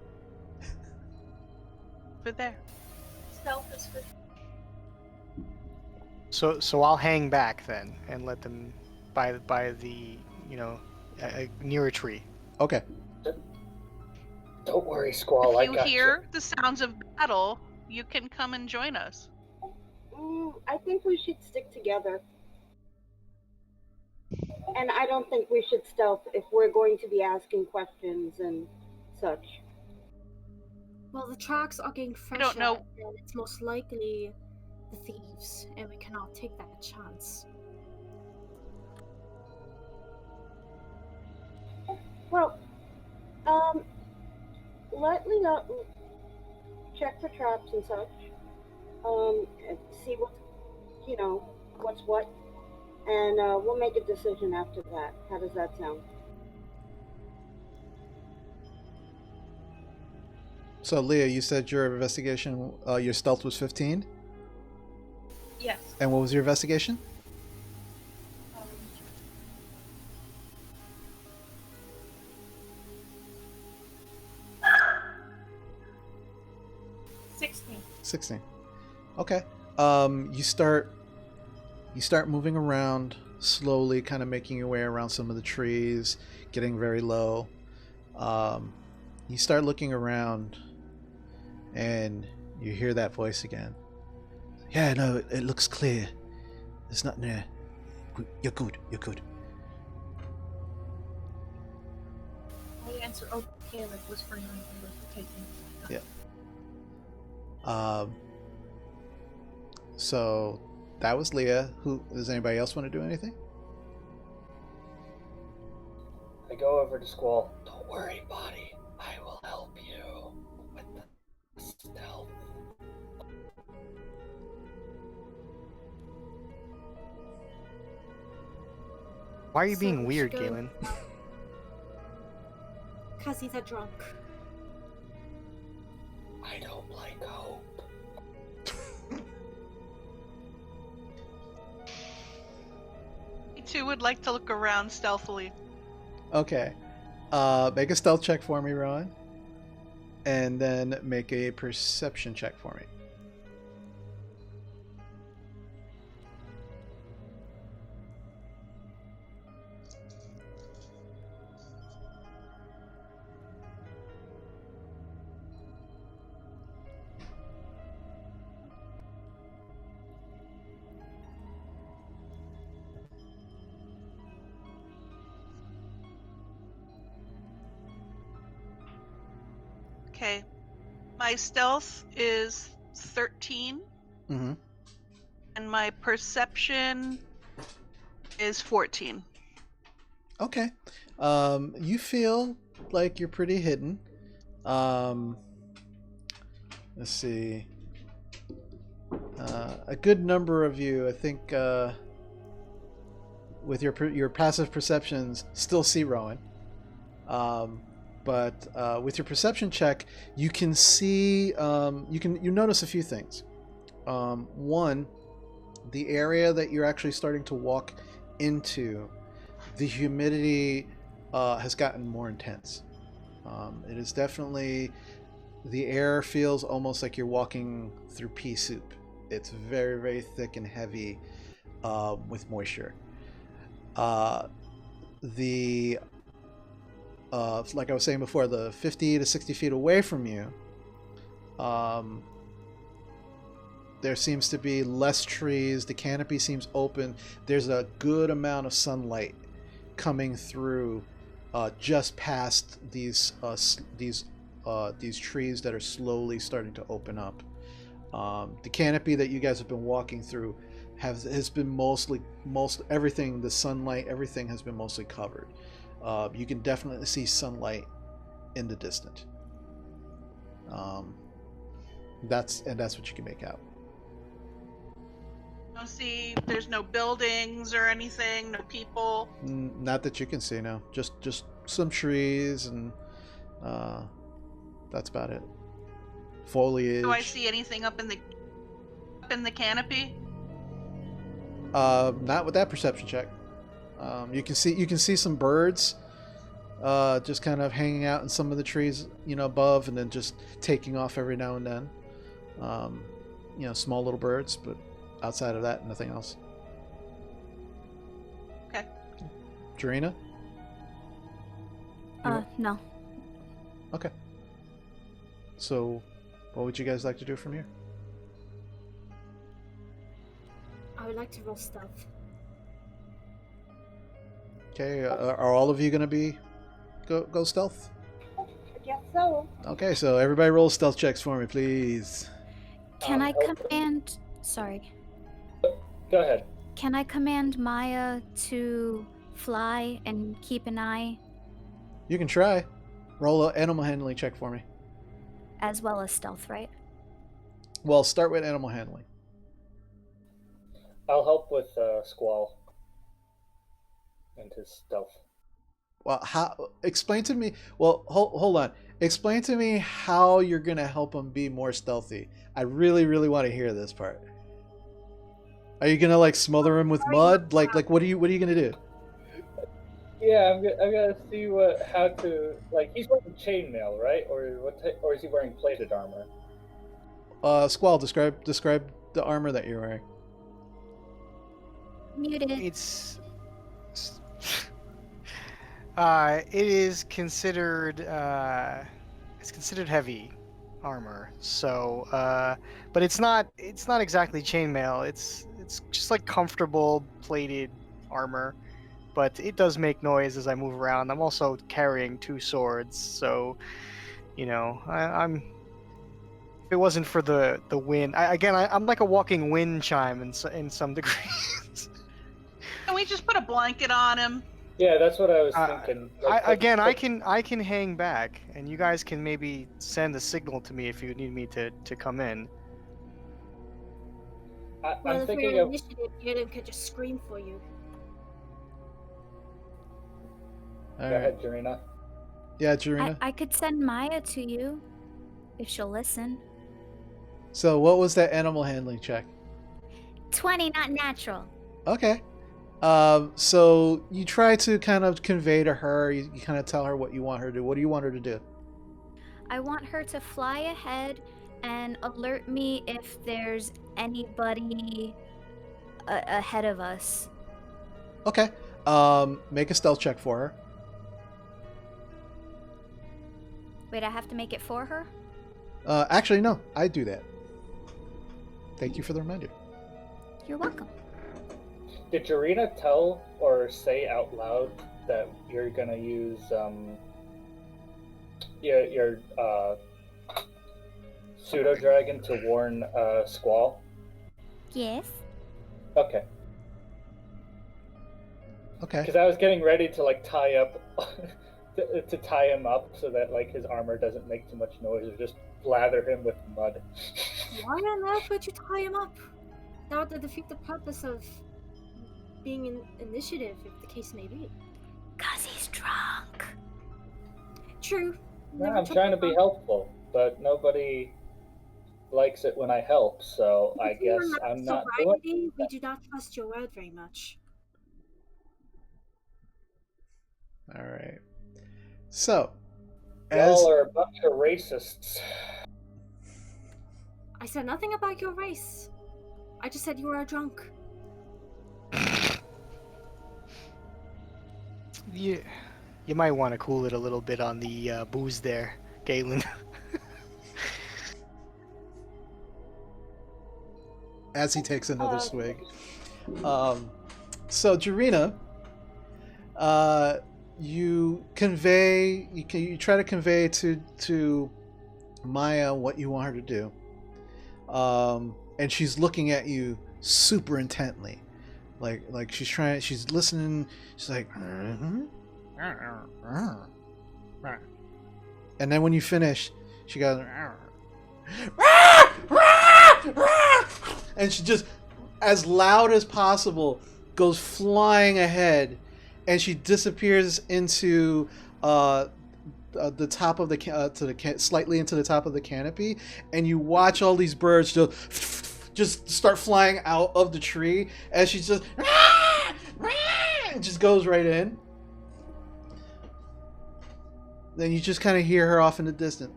G: Over there.
D: Stealth is for
F: So I'll hang back then and let them by the near a tree.
A: Okay.
E: Don't worry, Squall. I
G: If you
E: got
G: hear the sounds of battle, you can come and join us.
B: I think we should stick together. And I don't think we should stealth if we're going to be asking questions and such.
H: Well, the tracks are getting fresher,
G: don't know.
H: and it's most likely the thieves, and we cannot take that chance.
B: Well, let me check for traps and such. And see what's what. and we'll make a decision after that. How does that sound?
A: So, Leah, you said your investigation, your stealth was 15?
D: Yes.
A: And what was your investigation?
D: Um, 16.
A: 16. Okay. You start moving around slowly, kind of making your way around some of the trees, getting very low. You start looking around, and you hear that voice again. Yeah, no, it looks clear. There's nothing there. You're good. You're good.
D: I answer okay, like whispering on the taking.
A: Yeah. So that was Leah. Who does anybody else want to do anything?
E: I go over to Squall. Don't worry, buddy. I will help you with the stealth.
F: Why are you
H: So
F: being
H: we should
F: weird,
H: go-
F: Galen?
H: Cause he's a drunk.
E: I don't like hope.
G: Me too would like to look around stealthily.
A: Okay. Make a stealth check for me, Rowan. And then make a perception check for me.
G: Okay. My stealth is 13,
A: Mm-hmm.
G: and my perception is 14.
A: Okay. You feel like you're pretty hidden. Let's see. A good number of you, I think, with your passive perceptions, still see Rowan. But with your perception check, you can see you notice a few things. One, the area that you're actually starting to walk into, the humidity has gotten more intense. It is definitely, the air feels almost like you're walking through pea soup. It's very, very thick and heavy with moisture. The like I was saying before, the 50 to 60 feet away from you, there seems to be less trees. The canopy seems open. There's a good amount of sunlight coming through just past these trees that are slowly starting to open up. The canopy that you guys have been walking through has been most everything, the sunlight, everything has been mostly covered. You can definitely see sunlight in the distance. That's what you can make out.
G: Don't see, there's no buildings or anything, no people.
A: Not that you can see, no. Just some trees, and that's about it. Foliage.
G: Do I see anything up in the canopy?
A: Not with that perception check. You can see some birds, just kind of hanging out in some of the trees, above, and then just taking off every now and then. Small little birds, but outside of that, nothing else.
G: Okay.
A: Jarina?
C: No.
A: Okay. So, what would you guys like to do from here?
H: I would like to roll stealth.
A: Okay, are all of you going to go stealth?
B: I guess so.
A: Okay, so everybody roll stealth checks for me, please.
C: Can I command... Sorry.
E: Go ahead.
C: Can I command Maya to fly and keep an eye,
A: You can try. Roll an animal handling check for me.
C: as well as stealth, right?
A: Well, start with animal handling.
E: I'll help with Squall. and his stealth.
A: Well, how? Explain to me. Well, hold on. Explain to me how you're gonna help him be more stealthy. I really, really want to hear this part. Are you gonna like smother him with mud? Like what are you gonna do?
E: Yeah, I'm gonna see how to like. He's wearing chainmail, right? Or is he wearing plated armor?
A: Squall, describe the armor that you're wearing.
C: Muted.
F: It is considered heavy armor. So, but it's not exactly chainmail. It's just like comfortable plated armor, but it does make noise as I move around. I'm also carrying 2 swords, so you know, I'm. If it wasn't for the wind, I'm like a walking wind chime in some degrees.
G: Can we just put a blanket on him?
E: Yeah, that's what I was thinking.
F: I can hang back, and you guys can maybe send a signal to me if you need me to come in.
H: Well,
E: I'm
H: if we're
E: thinking
H: in
E: of.
H: initiative, Aiden could just scream for you.
E: Go ahead, Jarina.
A: Yeah, Jarina.
C: I could send Maya to you if she'll listen.
A: So, what was that animal handling check?
C: 20, not natural.
A: Okay. So you try to kind of convey to her. You kind of tell her what you want her to do. What do you want her to do?
C: I want her to fly ahead and alert me if there's anybody ahead of us.
A: Okay. Make a stealth check for her.
C: Wait, I have to make it for her?
A: Actually, no. I do that. Thank you for the reminder.
C: You're welcome.
E: Did Jarina tell or say out loud that you're gonna use your pseudo dragon to warn Squall?
C: Yes.
E: Okay.
A: Okay.
E: Because I was getting ready to like tie up to tie him up so that like his armor doesn't make too much noise, or just lather him with mud.
H: Why on earth would you tie him up? That would defeat the purpose of being in initiative, if the case may be.
C: 'Cause he's drunk.
H: True.
E: No,
H: Never
E: I'm
H: tried
E: trying to
H: to
E: be helpful, but nobody likes it when I help, so I
H: If you're
E: guess
H: not
E: I'm not
H: sobriety,
E: doing
H: we do not trust your word very much.
A: All right. So,
E: Y'all are a bunch of racists.
H: I said nothing about your race. I just said you were a drunk.
F: You might want to cool it a little bit on the booze there, Galen.
A: as he takes another swig. So, Jarina, you try to convey to Maya what you want her to do, and she's looking at you super intently, like she's listening. She's like, and then when you finish, she goes, and she just, as loud as possible, goes flying ahead, and she disappears into the top of the slightly into the top of the canopy, and you watch all these birds just start flying out of the tree as she just just goes right in. Then you just kind of hear her off in the distance.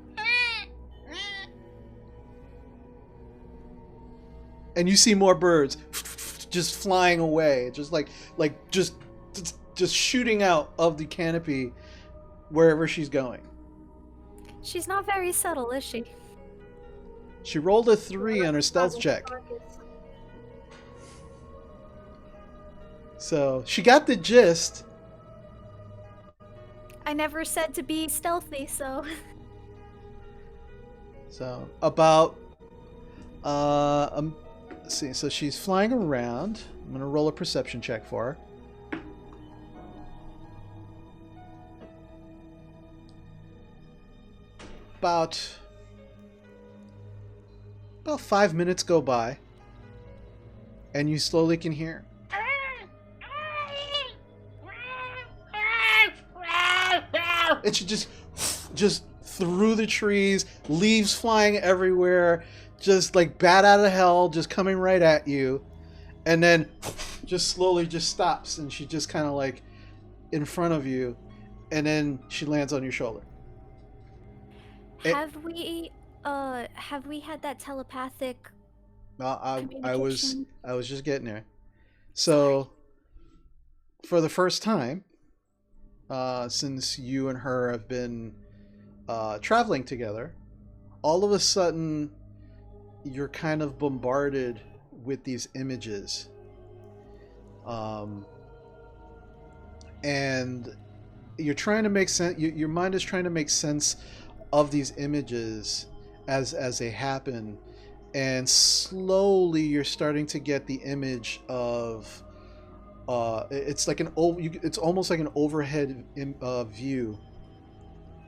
A: And you see more birds just flying away, just just shooting out of the canopy wherever she's going.
C: She's not very subtle, is she?
A: She rolled a 3 on her stealth check. So she got the gist.
C: I never said to be stealthy, so...
A: So about let's see. So she's flying around. I'm gonna roll a perception check for her. About 5 minutes go by, and you slowly can hear. and she just through the trees, leaves flying everywhere, just like bat out of hell, just coming right at you, and then just slowly just stops, and she just kind of like in front of you, and then she lands on your shoulder.
C: Have we had that telepathic
A: I was
C: communication?
A: just getting there. So, for the first time, since you and her have been traveling together, all of a sudden you're kind of bombarded with these images, and you're trying to make sense. Your mind is trying to make sense of these images as they happen, and slowly you're starting to get the image of it's like it's almost like an overhead view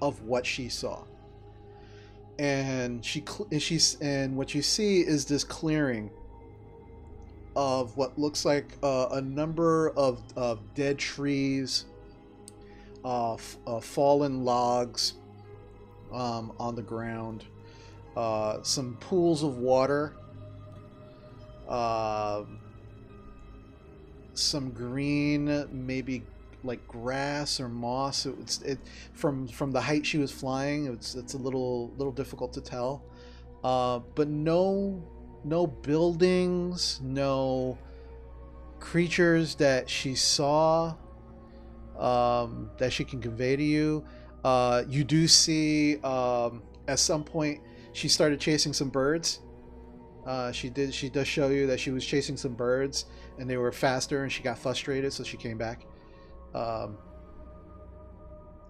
A: of what she saw, and and what you see is this clearing of what looks like a number of dead trees, fallen logs on the ground, some pools of water, some green, maybe like grass or moss. From the height she was flying, it's a little difficult to tell, but no buildings, no creatures that she saw that she can convey to you. You do see at some point she started chasing some birds. She does show you that she was chasing some birds, and they were faster, and she got frustrated, so she came back.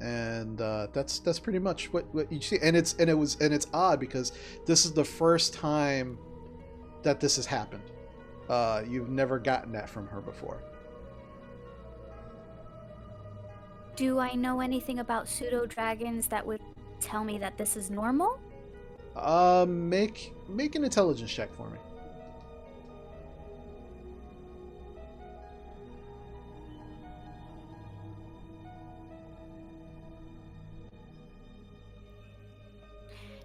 A: And that's pretty much what you see. And it's odd because this is the first time that this has happened. You've never gotten that from her before.
C: Do I know anything about pseudo dragons that would tell me that this is normal?
A: Make an intelligence check for me.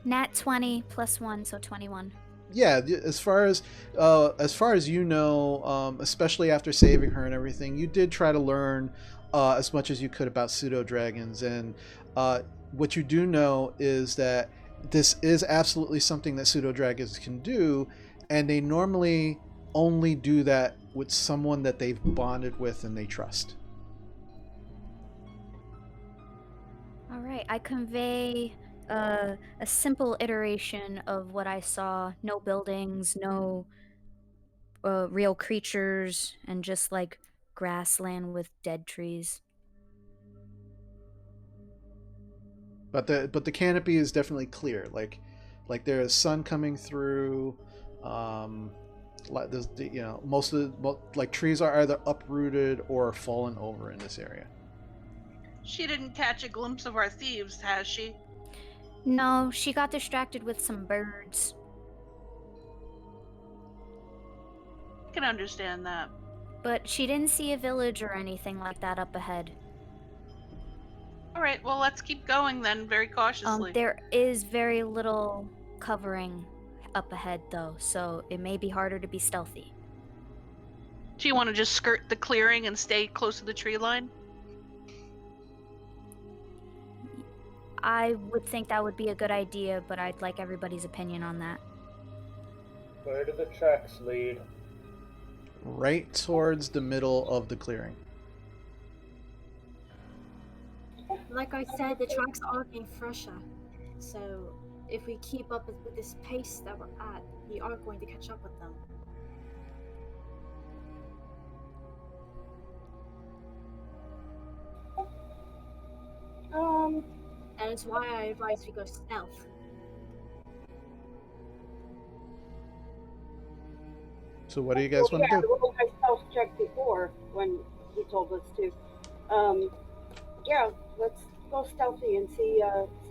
C: Nat 20 plus 1, so 21.
A: Yeah, as far as you know, especially after saving her and everything, you did try to learn as much as you could about pseudo dragons, and what you do know is that this is absolutely something that pseudo dragons can do, and they normally only do that with someone that they've bonded with and they trust.
C: All right, I convey a simple iteration of what I saw. No buildings, no real creatures, and just like grassland with dead trees.
A: But the canopy is definitely clear. Like there is sun coming through. Most of the trees are either uprooted or fallen over in this area.
G: She didn't catch a glimpse of our thieves, has she?
C: No, she got distracted with some birds.
G: I can understand that.
C: But she didn't see a village or anything like that up ahead.
G: Alright, well, let's keep going then, very cautiously.
C: There is very little covering up ahead, though, so it may be harder to be stealthy.
G: Do you want to just skirt the clearing and stay close to the tree line?
C: I would think that would be a good idea, but I'd like everybody's opinion on that.
E: Where do the tracks lead?
A: Right towards the middle of the clearing.
H: Like I said, the tracks are getting fresher. So if we keep up with this pace that we're at, we are going to catch up with them. And it's why I advise we go stealth.
A: So what do you guys want to do?
B: Well, I stealth checked before when he told us to. Yeah, let's go stealthy and see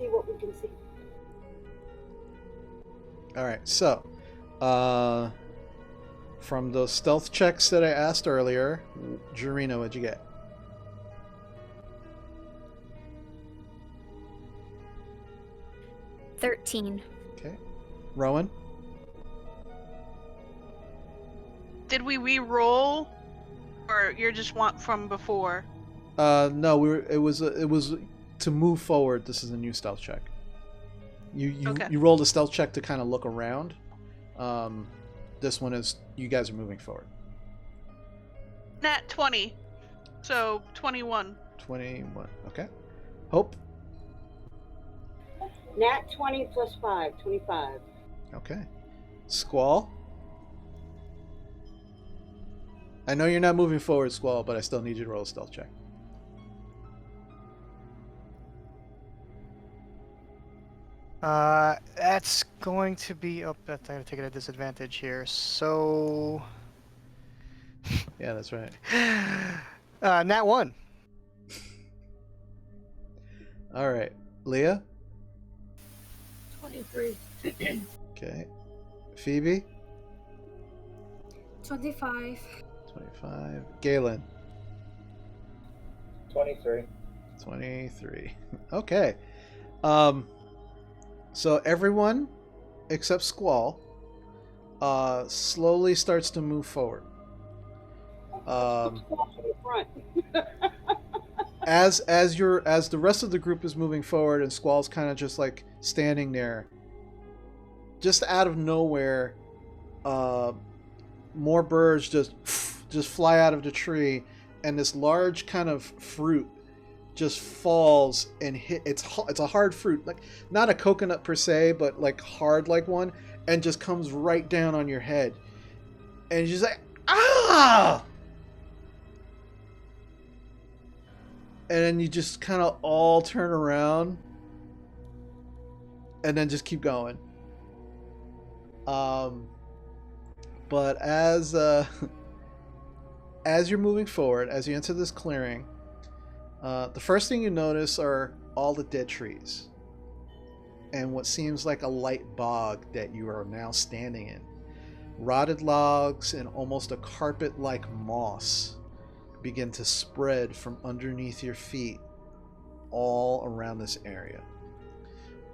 B: what we can see.
A: All right, so from those stealth checks that I asked earlier, Jarina, what'd you get?
C: 13.
A: Okay. Rowan?
G: Did we re-roll, or you're just want from before?
A: No, it was to move forward. This is a new stealth check.
G: Okay.
A: You rolled a stealth check to kind of look around. This one is you guys are moving forward.
G: Nat 20, so 21.
A: 21. Okay. Hope.
B: Nat 20 plus 5, 25.
A: Okay. Squall. I know you're not moving forward, Squall, but I still need you to roll a stealth check.
F: That's going to be up. I'm going to take it at disadvantage here. So,
A: Yeah, that's right.
F: Nat 1.
A: All right. Leah?
D: 23.
A: Okay. Phoebe?
H: 25.
A: 25. Galen?
E: 23.
A: 23. Okay. So everyone except Squall slowly starts to move forward.
B: Squall to the front.
A: As the rest of the group is moving forward and Squall's kind of just like standing there, just out of nowhere, more birds just fly out of the tree, and this large kind of fruit just falls and hit. It's a hard fruit, like not a coconut per se, but like hard like one, and just comes right down on your head, and you're just like, ah! And then you just kind of all turn around and then just keep going. But as you're moving forward, as you enter this clearing, the first thing you notice are all the dead trees and what seems like a light bog that you are now standing in. Rotted logs and almost a carpet-like moss begin to spread from underneath your feet all around this area.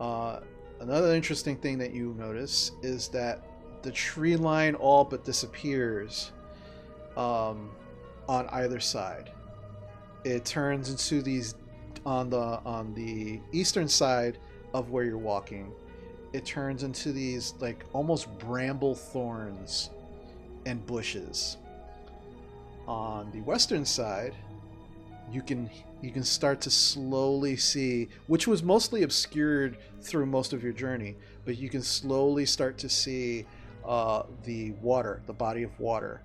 A: Another interesting thing that you notice is that the tree line all but disappears on either side. It turns into these on the eastern side of where you're walking. It turns into these like almost bramble thorns and bushes. On the western side, you can start to slowly see, which was mostly obscured through most of your journey, but you can slowly start to see the water, the body of water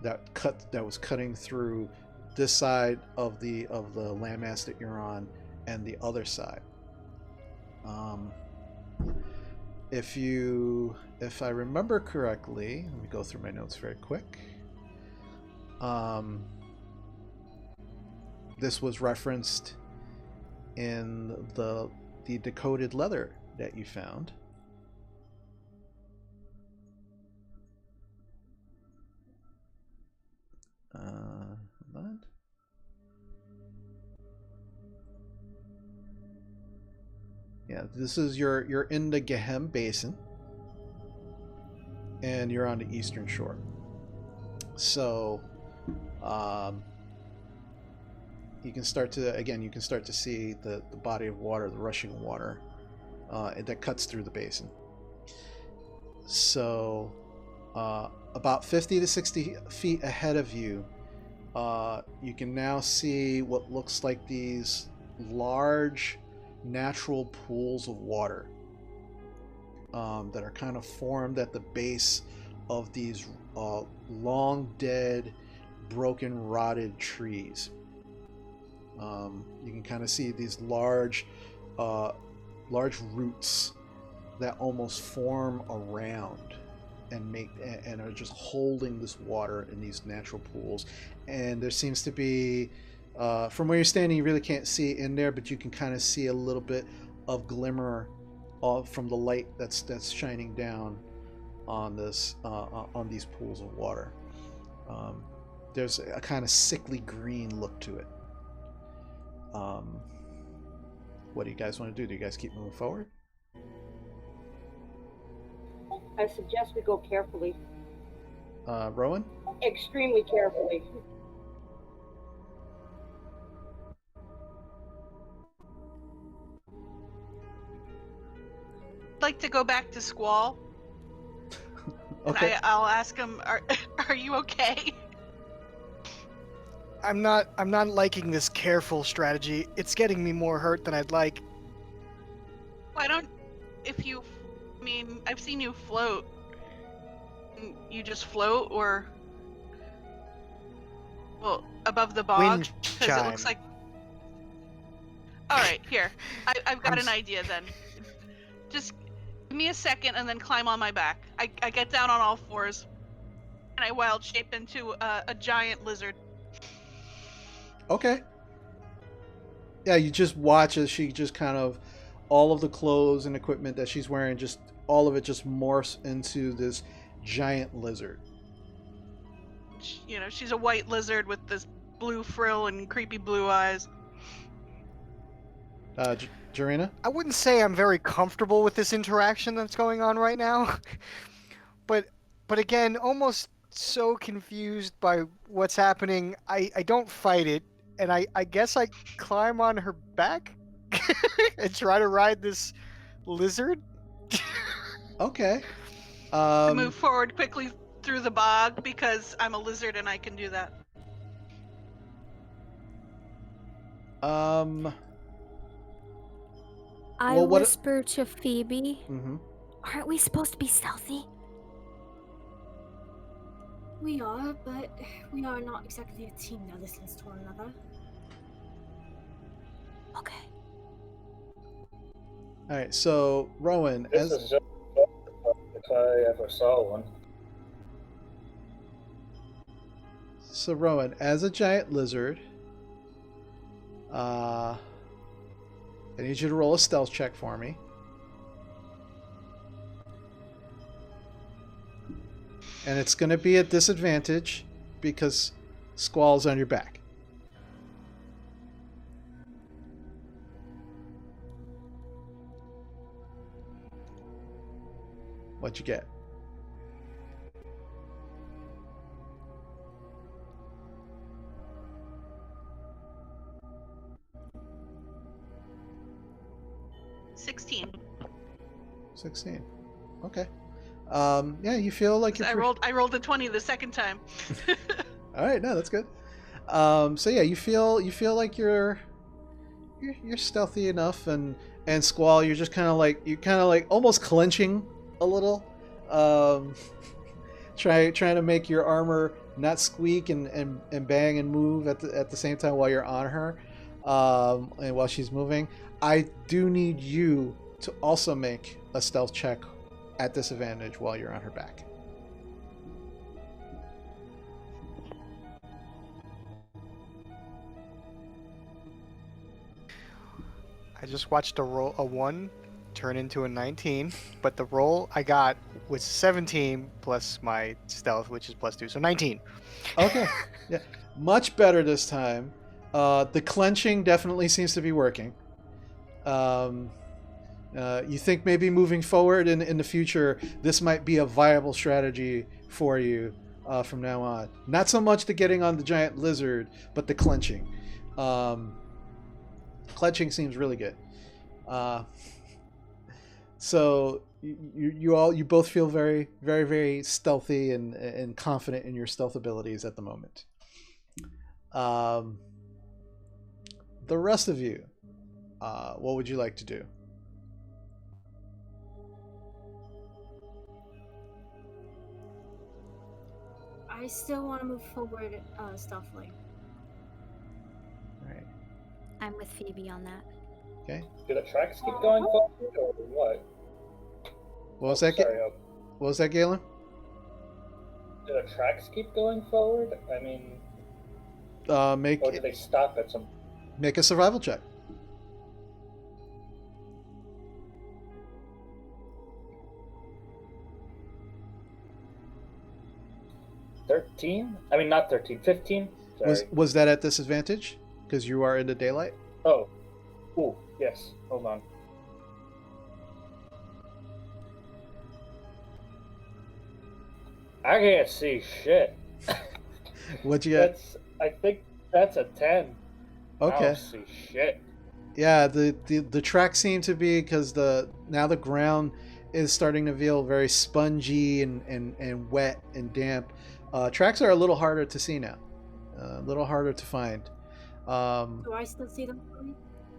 A: that was cutting through this side of the landmass that you're on and the other side. If I remember correctly, let me go through my notes very quick. This was referenced in the decoded leather that you found. What? Yeah, this is you're in the Gehem Basin, and you're on the eastern shore. So, you can start to see the body of water, the rushing water that cuts through the basin. So, about 50 to 60 feet ahead of you, you can now see what looks like these large natural pools of water that are kind of formed at the base of these long dead, broken, rotted trees. You can kind of see these large roots that almost form around and are just holding this water in these natural pools. And there seems to be, from where you're standing, you really can't see in there, but you can kind of see a little bit of glimmer from the light that's shining down on this on these pools of water. There's a kind of sickly green look to it. What do you guys want to do? Do you guys keep moving forward?
B: I suggest we go carefully,
A: Rowan?
B: extremely carefully.
G: I'd like to go back to Squall.
A: Okay.
G: And I'll ask him, are you okay?
F: I'm not liking this careful strategy. It's getting me more hurt than I'd like.
G: Why don't, I've seen you float. You just float, or, well, above the bog?
F: Wind
G: Because it looks
F: chime.
G: like... Alright, here. I've got an idea then. Just give me a second and then climb on my back. I get down on all fours, and I wild shape into a giant lizard.
A: Okay. Yeah, you just watch as she just kind of, all of the clothes and equipment that she's wearing, just all of it just morphs into this giant lizard.
G: You know, she's a white lizard with this blue frill and creepy blue eyes.
A: Jarina?
F: I wouldn't say I'm very comfortable with this interaction that's going on right now. but again, almost so confused by what's happening, I don't fight it, and I guess I climb on her back and try to ride this lizard.
A: Okay.
G: I move forward quickly through the bog because I'm a lizard and I can do that.
C: I
A: Well, what-
C: whisper to Phoebe,
A: Mm-hmm.
C: aren't we supposed to be stealthy?
H: We are, but we are not exactly a team that listens to one another.
C: Okay.
A: All right, so Rowan,
E: This is just if I ever saw one.
A: As a giant lizard, I need you to roll a stealth check for me. And it's going to be at disadvantage because Squall's on your back. What'd you get?
G: $16.
A: 16. Okay. Yeah, you feel like you're...
G: I rolled a 20 the second time.
A: All right, no, that's good. So yeah, you feel like you're stealthy enough, and Squall, you're just kind of like almost clenching a little, trying to make your armor not squeak and bang and move at the same time while you're on her, and while she's moving. I do need you to also make a stealth check at disadvantage while you're on her back.
F: I just watched a 1 turn into a 19, but the roll I got was 17 plus my stealth, which is +2, so 19.
A: Okay, yeah, much better this time. The clenching definitely seems to be working. You think maybe moving forward in the future, this might be a viable strategy for you from now on. Not so much the getting on the giant lizard, but the clenching. Clenching seems really good. So you both feel very, very, very stealthy and confident in your stealth abilities at the moment. The rest of you, what would you like to do?
H: I still want to move forward stealthily.
A: All right.
C: I'm with Phoebe on that.
A: Okay.
E: Do the tracks keep going forward, or what?
A: What was that?
E: Sorry,
A: What was that, Galen?
E: do the tracks keep going forward? I mean,
A: Make
E: or do they stop at some?
A: a survival check.
E: $13? I mean, not 13. 15? Sorry.
A: Was that at disadvantage because you are in the daylight?
E: Oh. Ooh, yes. Hold on. I can't see shit.
A: What'd you get?
E: I think that's a 10. I
A: Okay.
E: don't see shit.
A: Yeah, the tracks seem to be because now the ground is starting to feel very spongy and wet and damp. Tracks are a little harder to see now, a little harder to find.
H: Do I still see them?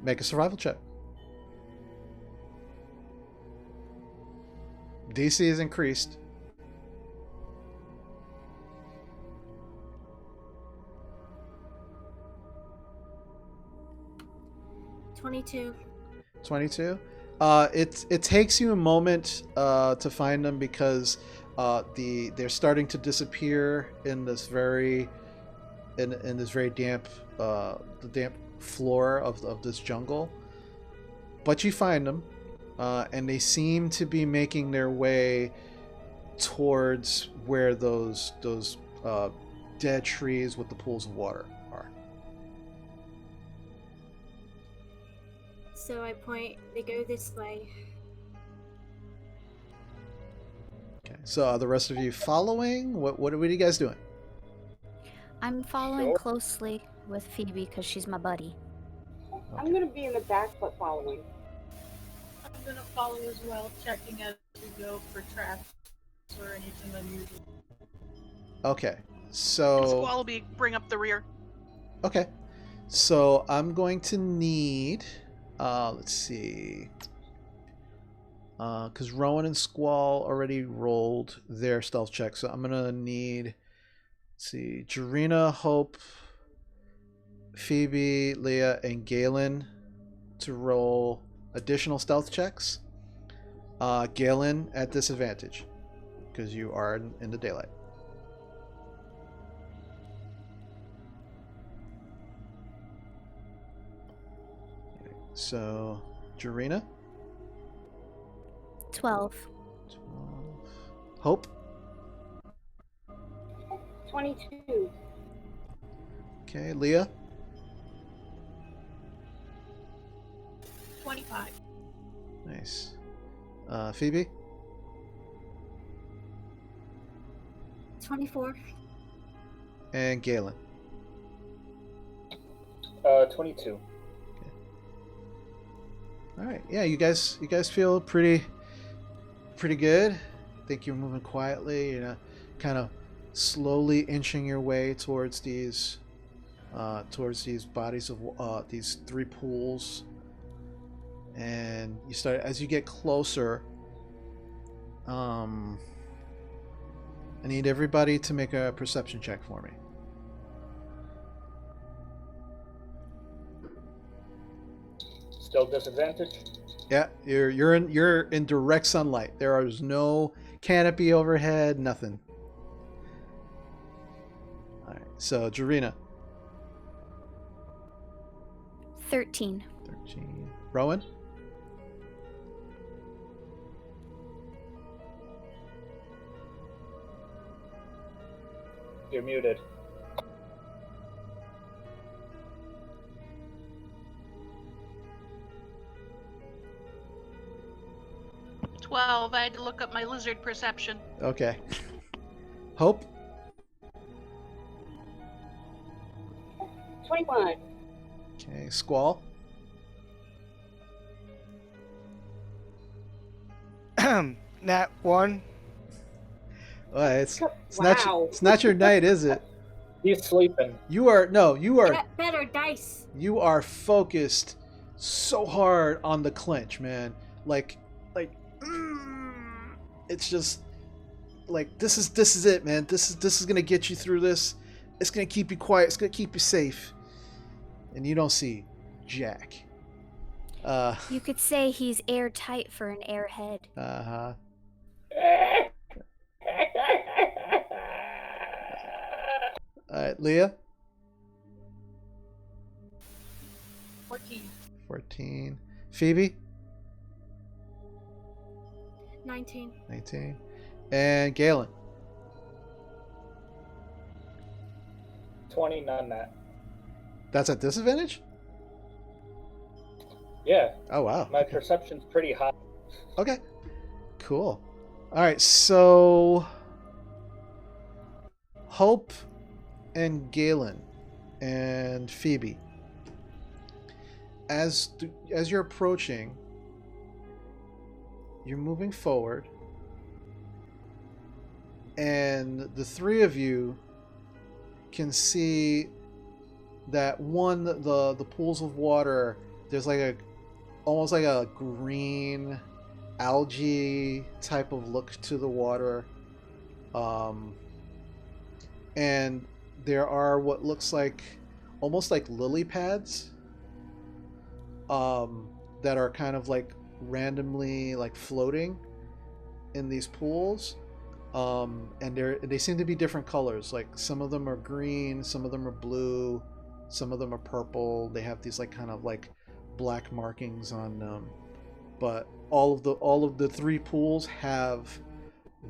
A: Make a survival check. DC is increased.
H: $22.
A: 22. It takes you a moment to find them because they're starting to disappear in this very damp the damp floor of this jungle. But you find them, and they seem to be making their way towards where those dead trees with the pools of water are.
H: So I point, they go this way.
A: Okay. So are the rest of you following? What are you guys doing?
C: I'm following
E: Sure.
C: closely with Phoebe because she's my buddy.
B: I'm gonna be in the back, but following.
D: I'm gonna follow as well, checking as we go for tracks or anything unusual.
A: Okay.
G: And
A: So
G: Squall will bring up the rear.
A: okay. So I'm going to need let's see. Because Rowan and Squall already rolled their stealth check, so I'm gonna need, let's see, Jarena, Hope, Phoebe, Leah, and Galen to roll additional stealth checks. Galen at disadvantage because you are in the daylight. So, Jarena,
C: 12.
A: 12. Hope,
B: 22.
A: okay, Leah,
D: 25.
A: nice. Phoebe,
H: 24.
A: and Galen.
E: 22.
A: All right, yeah, you guys feel pretty good. I think you're moving quietly, kind of slowly inching your way towards these bodies of these three pools. And you start, as you get closer, I need everybody to make a perception check for me.
E: Still disadvantage?
A: Yeah, you're in direct sunlight. There is no canopy overhead, nothing. All right, so Jarena,
C: 13.
A: 13. Rowan,
E: 'You're muted.
G: I had to look up my lizard perception.
A: okay. Hope,
B: 21.
A: okay. Squall,
F: Nat 1.
A: it's
B: Wow.
A: it's not your night, is it?
E: He's sleeping.
A: You are
H: Better dice.
A: you are focused so hard on the clinch, man. Like it's just like this is it, man. This is gonna get you through this. It's gonna keep you quiet. It's gonna keep you safe. And you don't see Jack.
C: You could say he's airtight for an airhead.
A: Uh-huh. Alright, Leah,
D: 14.
A: 14. Phoebe,
H: 19.
A: 19. And Galen,
E: 20, none that.
A: that's at disadvantage?
E: Yeah,
A: Oh wow.
E: my perception's pretty high.
A: Okay. Cool. Alright, so Hope and Galen and Phoebe, as you're approaching, you're moving forward, and the three of you can see that the pools of water, there's like almost like a green algae type of look to the water, and there are what looks like almost like lily pads that are kind of like randomly like floating in these pools, and they seem to be different colors. Like some of them are green, some of them are blue, some of them are purple. They have these like kind of like black markings on them, but all of the three pools have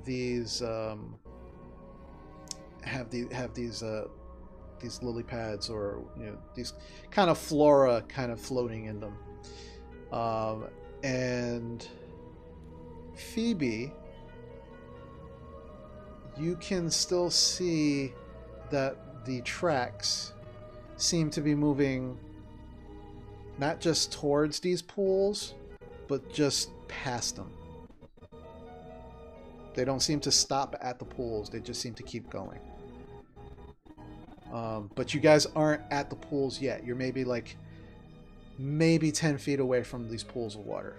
A: these these lily pads, or these kind of flora kind of floating in them. And Phoebe, you can still see that the tracks seem to be moving not just towards these pools, but just past them. They don't seem to stop at the pools, they just seem to keep going. But you guys aren't at the pools yet. You're maybe 10 feet away from these pools of water.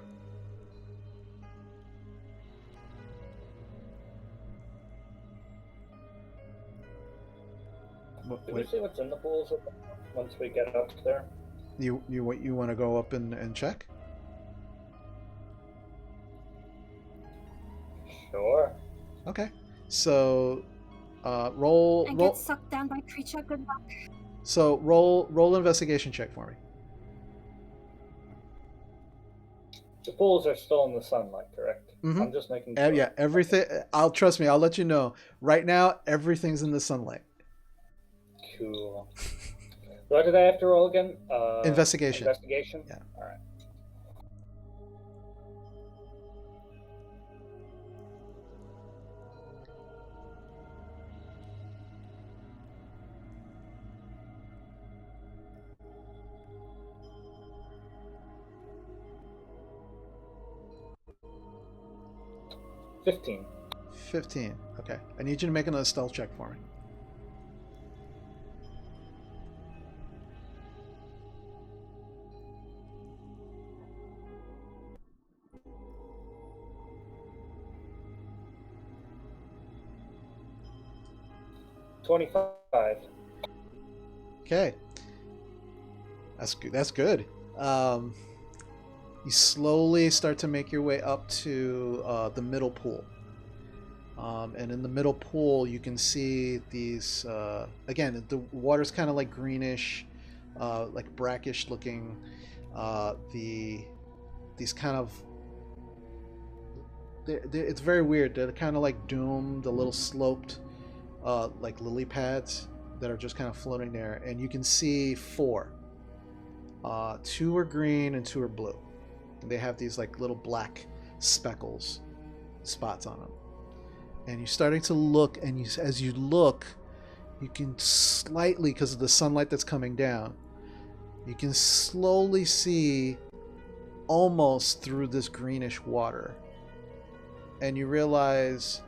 E: Can we see what's in the pools once we get up there?
A: You want to go up and check?
E: Sure.
A: Okay. So roll
H: And
A: roll.
H: get sucked down by creature. Good luck.
A: So roll investigation check for me.
E: The pools are still in the sunlight, correct?
A: Mm-hmm.
E: I'm just making sure.
A: Yeah, everything. Trust me. I'll let you know. Right now, everything's in the sunlight.
E: Cool. What did I have to roll again?
A: Investigation.
E: Investigation?
A: Yeah.
E: All right. $15.
A: 15. Okay. I need you to make another stealth check for me.
E: $25.
A: Okay. That's good. That's good. You slowly start to make your way up to the middle pool. And in the middle pool, you can see these, again, the water's kind of like greenish, like brackish looking. These kind of, it's very weird. They're kind of like domed, a little sloped, like lily pads that are just kind of floating there. And you can see 4. 2 are green and 2 are blue. They have these like little black spots on them. And you're starting to look, and as you look, you can slightly, because of the sunlight that's coming down, you can slowly see almost through this greenish water. And you realize,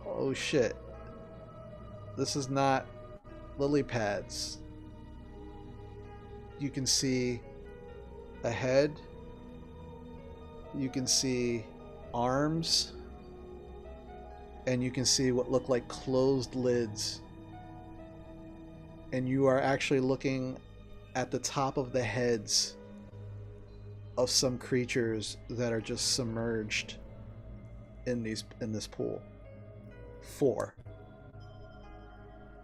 A: oh shit, this is not lily pads. You can see a head. You can see arms. And you can see what look like closed lids. And you are actually looking at the top of the heads of some creatures that are just submerged in this pool. 4.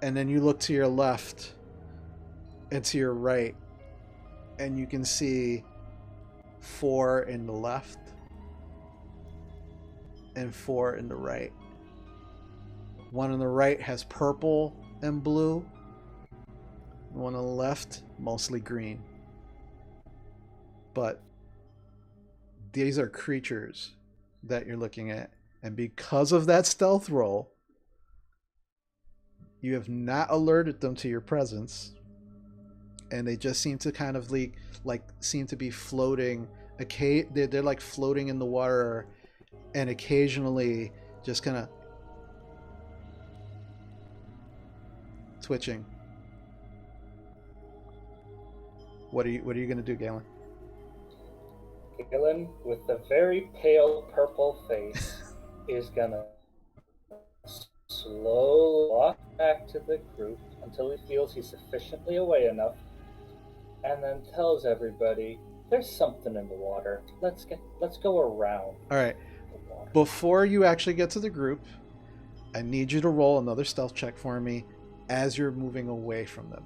A: And then you look to your left and to your right, and you can see 4 in the left and 4 in the right. One on the right has purple and blue. One on the left, mostly green. But these are creatures that you're looking at. And because of that stealth roll, You have not alerted them to your presence, and they just seem to kind of seem to be floating. They're like floating in the water, and occasionally just kind of twitching. What are you gonna do, Galen?
E: Galen, with a very pale purple face, is gonna slowly walk back to the group until he feels he's sufficiently away enough, and then tells everybody, "There's something in the water. Let's go around."
A: All right.
E: The water.
A: Before you actually get to the group, I need you to roll another stealth check for me as you're moving away from them.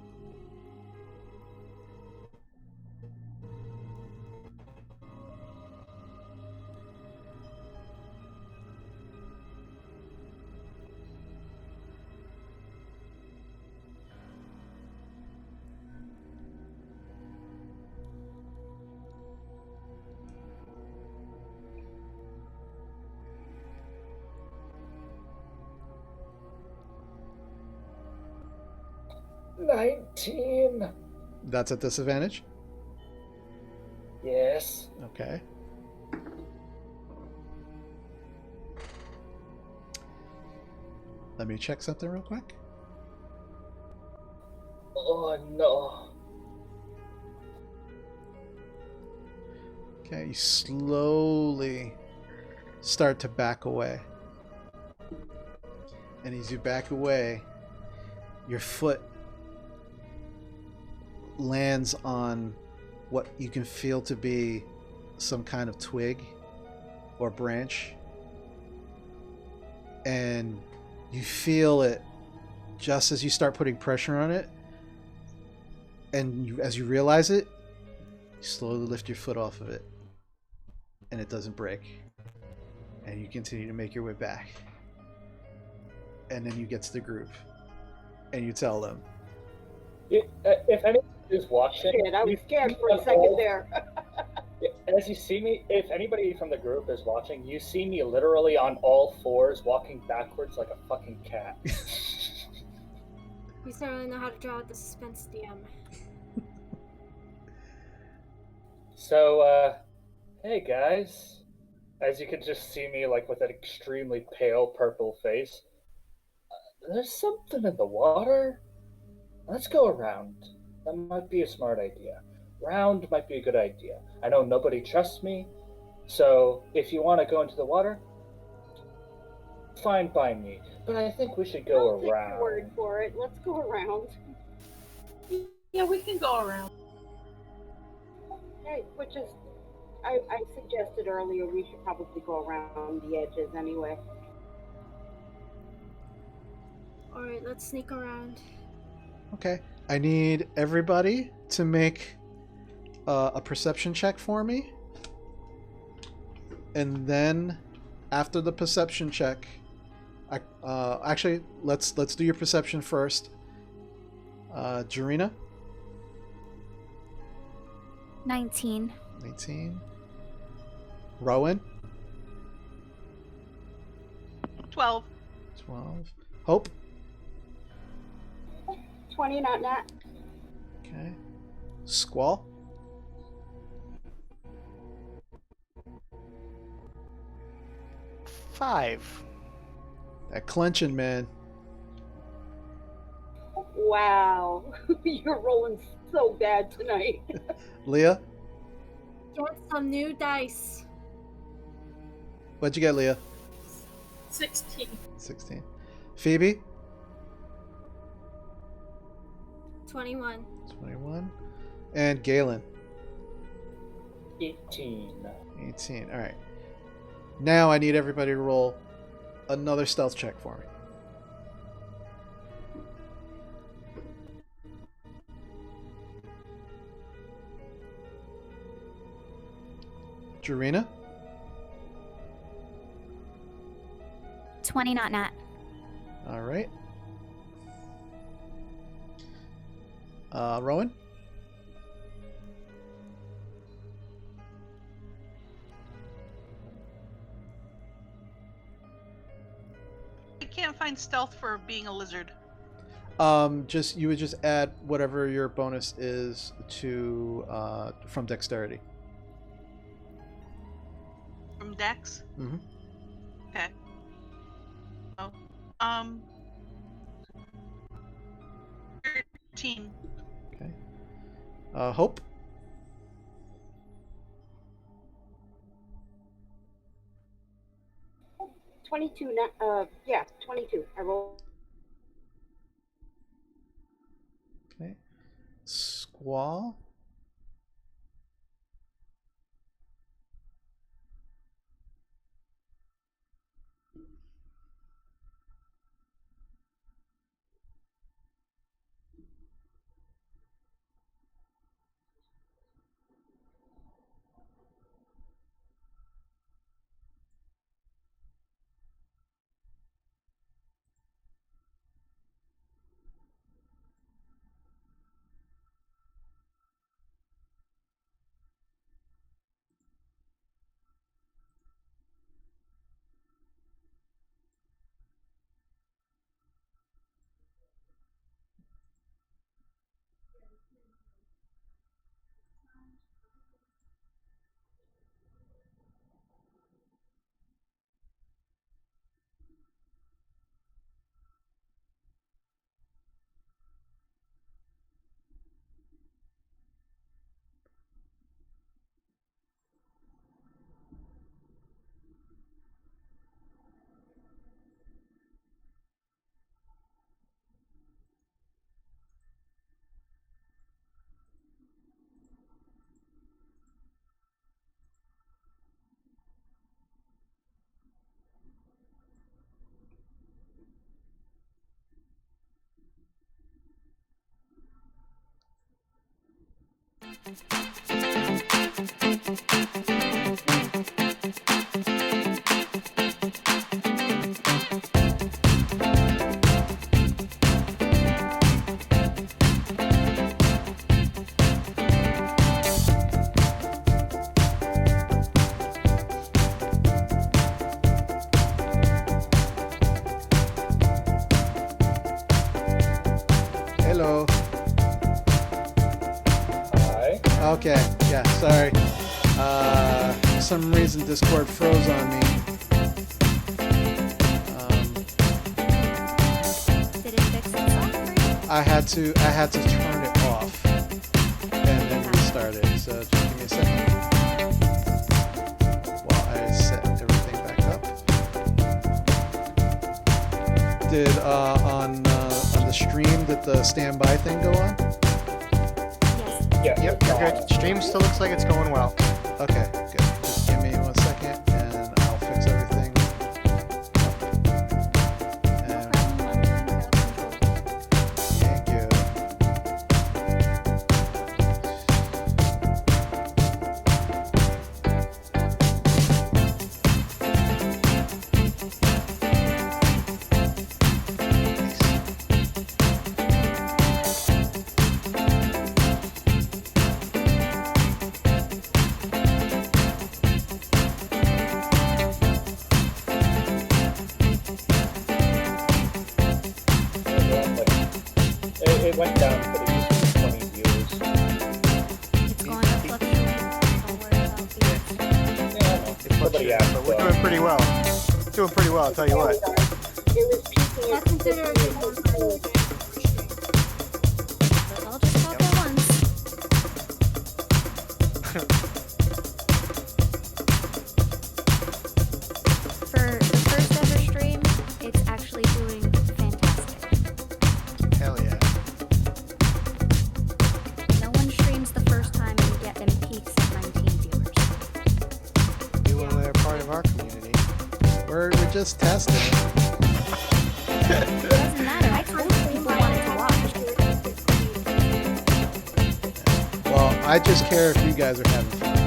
E: "19.
A: That's at disadvantage?
E: Yes.
A: Okay. Let me check something real quick.
E: Oh no.
A: Okay, you slowly start to back away. And as you back away, your foot lands on what you can feel to be some kind of twig or branch. And you feel it just as you start putting pressure on it. And as you realize it, you slowly lift your foot off of it. And it doesn't break. And you continue to make your way back. And then you get to the group. And you tell them.
E: If anyone is watching...
B: Shit, I was scared for a second there.
E: As you see me, if anybody from the group is watching, you see me literally on all fours walking backwards like a fucking cat.
H: You certainly know how to draw out the suspense, DM.
E: So, hey guys. As you can just see me like with an extremely pale purple face. There's something in the water. Let's go around. That might be a smart idea. Round might be a good idea. I know nobody trusts me, so if you want to go into the water, fine by me. But I think we should go
B: I'll take
E: around.
B: your word for it. Let's go around.
D: Yeah, we can go around.
B: Hey, which is, I suggested earlier we should probably go around the edges anyway.
H: Alright, let's sneak around.
A: Okay. I need everybody to make a perception check for me. And then after the perception check, actually, let's do your perception first. Jarina?
C: 19.
A: 19. Rowan?
G: 12.
A: 12. Hope?
B: 20, not nat.
A: Okay. Squall?
F: 5.
A: That clenching, man.
B: Wow. You're rolling so bad tonight.
A: Leah?
H: Get some new dice.
A: What'd you get, Leah?
D: 16.
A: 16. Phoebe?
H: 21.
A: 21. And Galen?
E: 18.
A: 18. All right. Now I need everybody to roll another stealth check for me. Jarina?
C: 20, not nat.
A: All right. Rowan?
G: I can't find stealth for being a lizard.
A: Just you would just add whatever your bonus is to from dexterity.
G: From Dex?
A: Mm-hmm.
G: Okay. Oh. 13.
A: Okay. Hope.
B: 22. 22. I rolled.
A: Okay. Squall. Hello.
E: Hi.
A: Okay. Yeah. Sorry. For some reason Discord froze on me.
C: Did it fix itself for you?
A: I had to turn it off and then restart it. So just give me a second while I set everything back up. Did on the stream did the standby thing go on?
C: Yes.
E: Yeah.
F: Yep, you're good. Stream still looks like it's going well.
A: Okay, good. Just give me 1 second and I'll fix everything. And thank you.
E: It went down, but it used to be 20 viewers.
C: It's going to fluctuate. Don't worry about the
E: Yeah, I know.
F: It
E: Somebody
F: fluctuates,
E: asked.
F: but we're doing pretty well. Doing pretty well, I'll tell you what.
B: It was peaking
H: I
B: at
H: consider it
B: 15.
H: one for
C: But I'll just talk at once. For the first ever stream, it's actually doing fantastic.
F: Hell yeah.
C: No one streams the first time and you get them peaks at 19 viewers.
F: You when they're part of our community.
A: We're just testing it.
C: It doesn't matter. I told people wanted to watch.
A: Well, I just care if you guys are having fun.